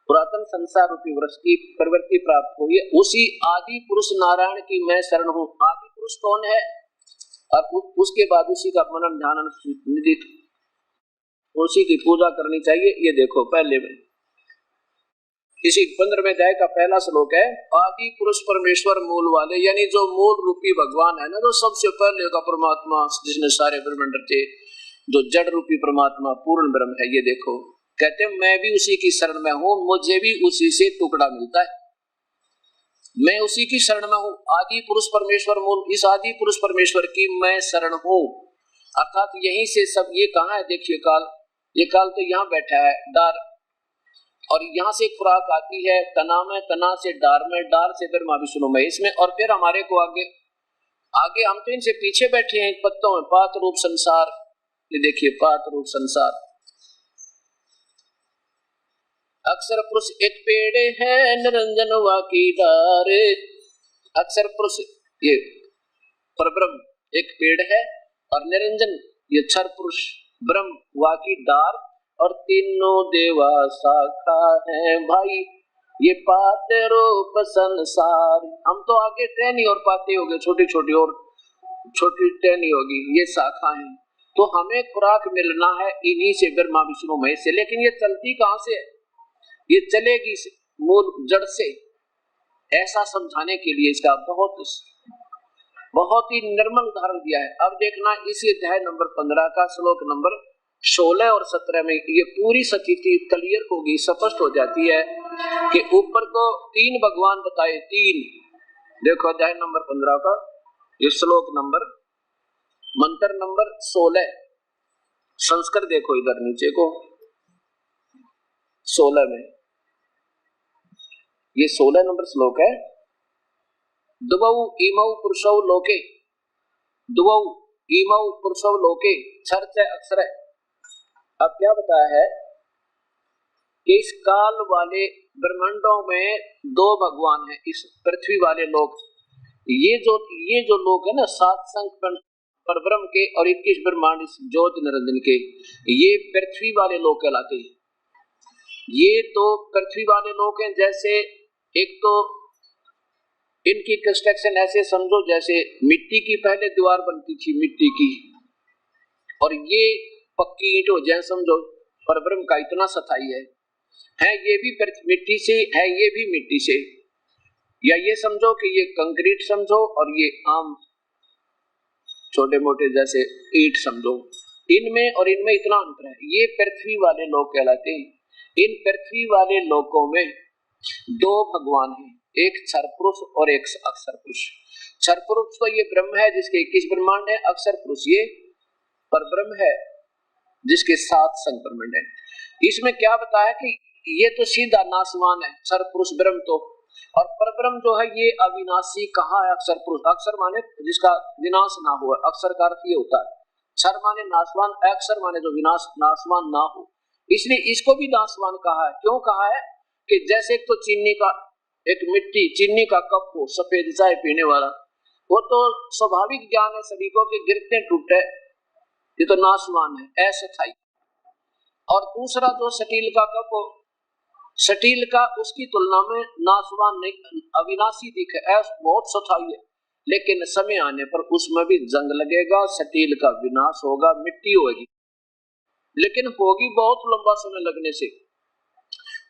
पुरातन संसार रूपी वृक्ष की प्रवृत्ति प्राप्त हुई है, उसी आदि पुरुष नारायण की मैं शरण हूँ। आदि पुरुष कौन है? और उसके बाद उसी का मनन ध्यान निधि, उसी की पूजा करनी चाहिए। ये देखो पहले में इसी 15वें अध्याय का पहला श्लोक है, आदि पुरुष परमेश्वर मूल वाले, यानी जो मूल रूपी भगवान है ना, जो सबसे पहले का परमात्मा जिसने सारे ब्रह्मांड थे, जो जड़ रूपी परमात्मा पूर्ण ब्रह्म है। ये देखो कहते हैं मैं भी उसी की शरण में हूँ, मुझे भी उसी से टुकड़ा मिलता है, मैं उसी की शरण में हूँ। आदि पुरुष परमेश्वर मूल, इस आदि पुरुष परमेश्वर की मैं शरण हूँ, अर्थात यहीं से सब। ये कहाँ है? देखिए काल, ये काल तो यहाँ बैठा है डार, और यहाँ से खुराक आती है तना में, तना से डार में, डार से ब्रह्मा विष्णु में, इसमें, और फिर हमारे को आगे आगे हम तो इनसे पीछे बैठे हैं पत्तों में। पात रूप संसार, ये देखिए पात रूप संसार। अक्षर पुरुष एक पेड़ है, निरंजन वाकी डार। अक्षर पुरुष ये परब्रह्म एक पेड़ है, और निरंजन ये क्षर पुरुष ब्रह्म वाकी डार, और तीनों देवा शाखा है भाई, ये पाते रूप संसार। हम तो आगे टहनी और पाते हो गए, छोटी छोटी और छोटी टहनी होगी, ये शाखा है। तो हमें खुराक मिलना है इन्हीं से, ब्रह्मा विष्णु महेश से। लेकिन ये चलती कहाँ से है? ये चलेगी मूल जड़ से। ऐसा समझाने के लिए इसका बहुत ही निर्मल उदाहरण दिया है। अब देखना इसी अध्याय नंबर 15 का श्लोक नंबर 16 और 17 में ये पूरी स्थिति क्लियर होगी, स्पष्ट हो जाती है कि ऊपर को 3 भगवान बताए, 3। देखो अध्याय नंबर 15 का ये श्लोक नंबर, मंत्र नंबर 16, संस्कृत देखो इधर नीचे को 16 में, ये 16 नंबर श्लोक है। दुवौ इमौ पुरुषौ लोके, दुवौ इमौ पुरुषौ लोके छर्च अक्षर। अब क्या बताया है कि इस काल वाले ब्रह्मांडों में 2 भगवान हैं, इस पृथ्वी वाले लोग। ये जो लोग है ना, 7 संख परब्रह्म के और 21 ब्रह्मांड इस ज्योति निरंजन के, ये पृथ्वी वाले लोग कहलाते हैं। ये तो पृथ्वी वाले लोग हैं। जैसे एक तो इनकी कंस्ट्रक्शन ऐसे समझो जैसे मिट्टी की पहले दीवार बनती थी, मिट्टी की, और ये पक्की ईंट हो जाए समझो। परब्रह्म का इतना सफाई है ये भी मिट्टी से है, ये भी मिट्टी से, या ये समझो कि ये कंक्रीट समझो और ये आम छोटे मोटे जैसे ईंट समझो। इनमें और इनमें इतना अंतर है। ये पृथ्वी वाले लोग कहलाते हैं। इन पृथ्वी वाले लोकों में 2 भगवान हैं, एक क्षर पुरुष और एक अक्षर पुरुष। क्षर पुरुष तो ये ब्रह्म है जिसके 21 ब्रह्मांड है, अक्षर पुरुष ये परब्रह्म है जिसके 7 संग ब्रह्मांड है। इसमें क्या बताया कि ये तो सीधा नासवान है, क्षर पुरुष ब्रह्म तो, और परब्रह्म जो है ये अविनाशी कहा है अक्षर पुरुष, अक्षर माने जिसका विनाश ना हो, अक्षर का अर्थ ये होता है, क्षर माने नाशवान, अक्षर माने जो विनाश नाशवान ना हो, इसलिए इसको भी नाशवान कहा है। क्यों कहा है कि जैसे एक तो चीनी का एक मिट्टी चीनी का कप हो सफेद चाय पीने वाला, वो तो स्वाभाविक ज्ञान है सभी को कि गिरते टूटे, ये तो नाशवान है, अस्थायी। और दूसरा जो स्टील का कप हो, स्टील का उसकी तुलना में नाशवान नहीं, अविनाशी दिखे, बहुत स्थायी है, लेकिन समय आने पर उसमें भी जंग लगेगा, स्टील का विनाश होगा, मिट्टी होगी, लेकिन होगी बहुत लंबा समय लगने से।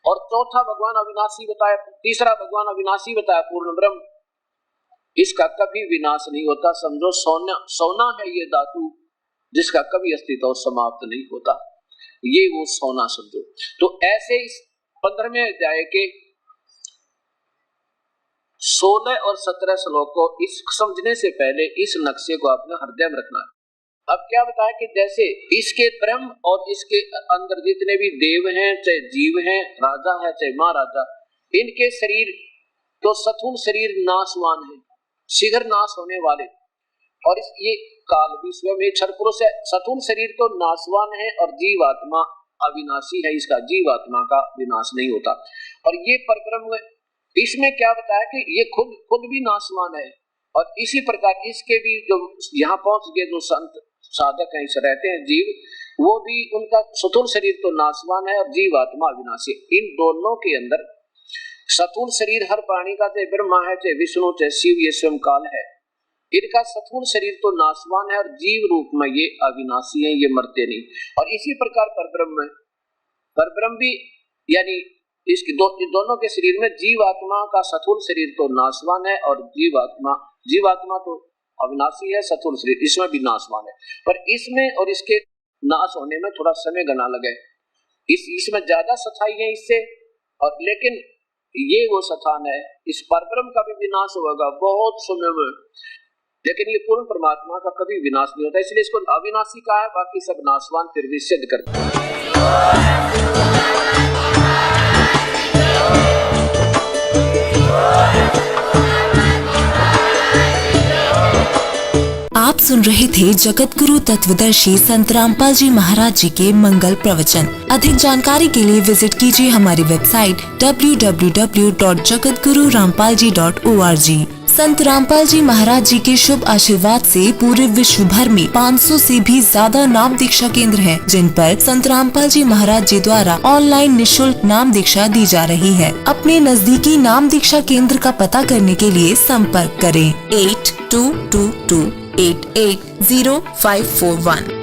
और चौथा भगवान अविनाशी बताया, तीसरा भगवान अविनाशी बताया पूर्ण ब्रह्म, इसका कभी विनाश नहीं होता। समझो सोना है ये धातु जिसका कभी अस्तित्व समाप्त नहीं होता, ये वो सोना समझो। तो ऐसे इस 15वें अध्याय के 16 और 17 श्लोक को इस समझने से पहले इस नक्शे को अपने हृदय में रखना है। अब क्या बताया कि जैसे इसके ब्रह्म और इसके अंदर जितने भी देव हैं, चाहे जीव हैं, राजा है चाहे महाराजा, इनके शरीर तो स्थूल शरीर नाशवान है, शीघ्र नाश होने वाले, और ये काल भी स्वयं एक क्षर पुरुष है। स्थूल शरीर तो नाशवान है और जीवात्मा अविनाशी है, इसका जीवात्मा का विनाश नहीं होता। और ये परब्रह्म इसमें क्या बताया कि ये खुद भी नाशवान है, और इसी प्रकार इसके भी जो यहाँ पहुंच गए जो संत साधक हैं, इस रहते हैं जीव, वो भी उनका स्थूल शरीर तो नाशवान है और जीवात्मा अविनाशी। इन दोनों के अंदर स्थूल शरीर हर प्राणी का, चाहे ब्रह्मा है चाहे विष्णु चाहे शिव, ये स्वयं काल है, इनका स्थूल शरीर तो नाशवान है और जीव रूप में ये अविनाशी है, ये मरते नहीं। और इसी प्रकार परब्रह्म भी यानी इसके दोनों के शरीर में जीवात्मा का स्थूल शरीर तो नाशवान है और जीवात्मा तो अविनाशी है, स्थूल शरीर इसमें भी नाशवान है, पर इसमें और इसके नाश होने में थोड़ा समय गना लगे, इसमें ज्यादा स्थायी है इससे, और लेकिन ये वो स्थान है, इस परब्रह्म का भी विनाश होगा बहुत समय में, लेकिन ये पूर्ण परमात्मा का कभी विनाश नहीं होता, इसलिए इसको अविनाशी कहा है, बाकी सब नाशवान फिर भी सिद्ध करते हैं। आप सुन रहे थे जगत गुरु तत्वदर्शी संत रामपाल जी महाराज जी के मंगल प्रवचन। अधिक जानकारी के लिए विजिट कीजिए हमारी वेबसाइट www.jagatgururampalji.org। संत रामपाल जी महाराज जी के शुभ आशीर्वाद से पूरे विश्व भर में 500 से भी ज्यादा नाम दीक्षा केंद्र हैं, जिन पर संत रामपाल जी महाराज जी द्वारा ऑनलाइन निशुल्क नाम दीक्षा दी जा रही है। अपने नजदीकी नाम दीक्षा केंद्र का पता करने के लिए संपर्क करें 8222880541।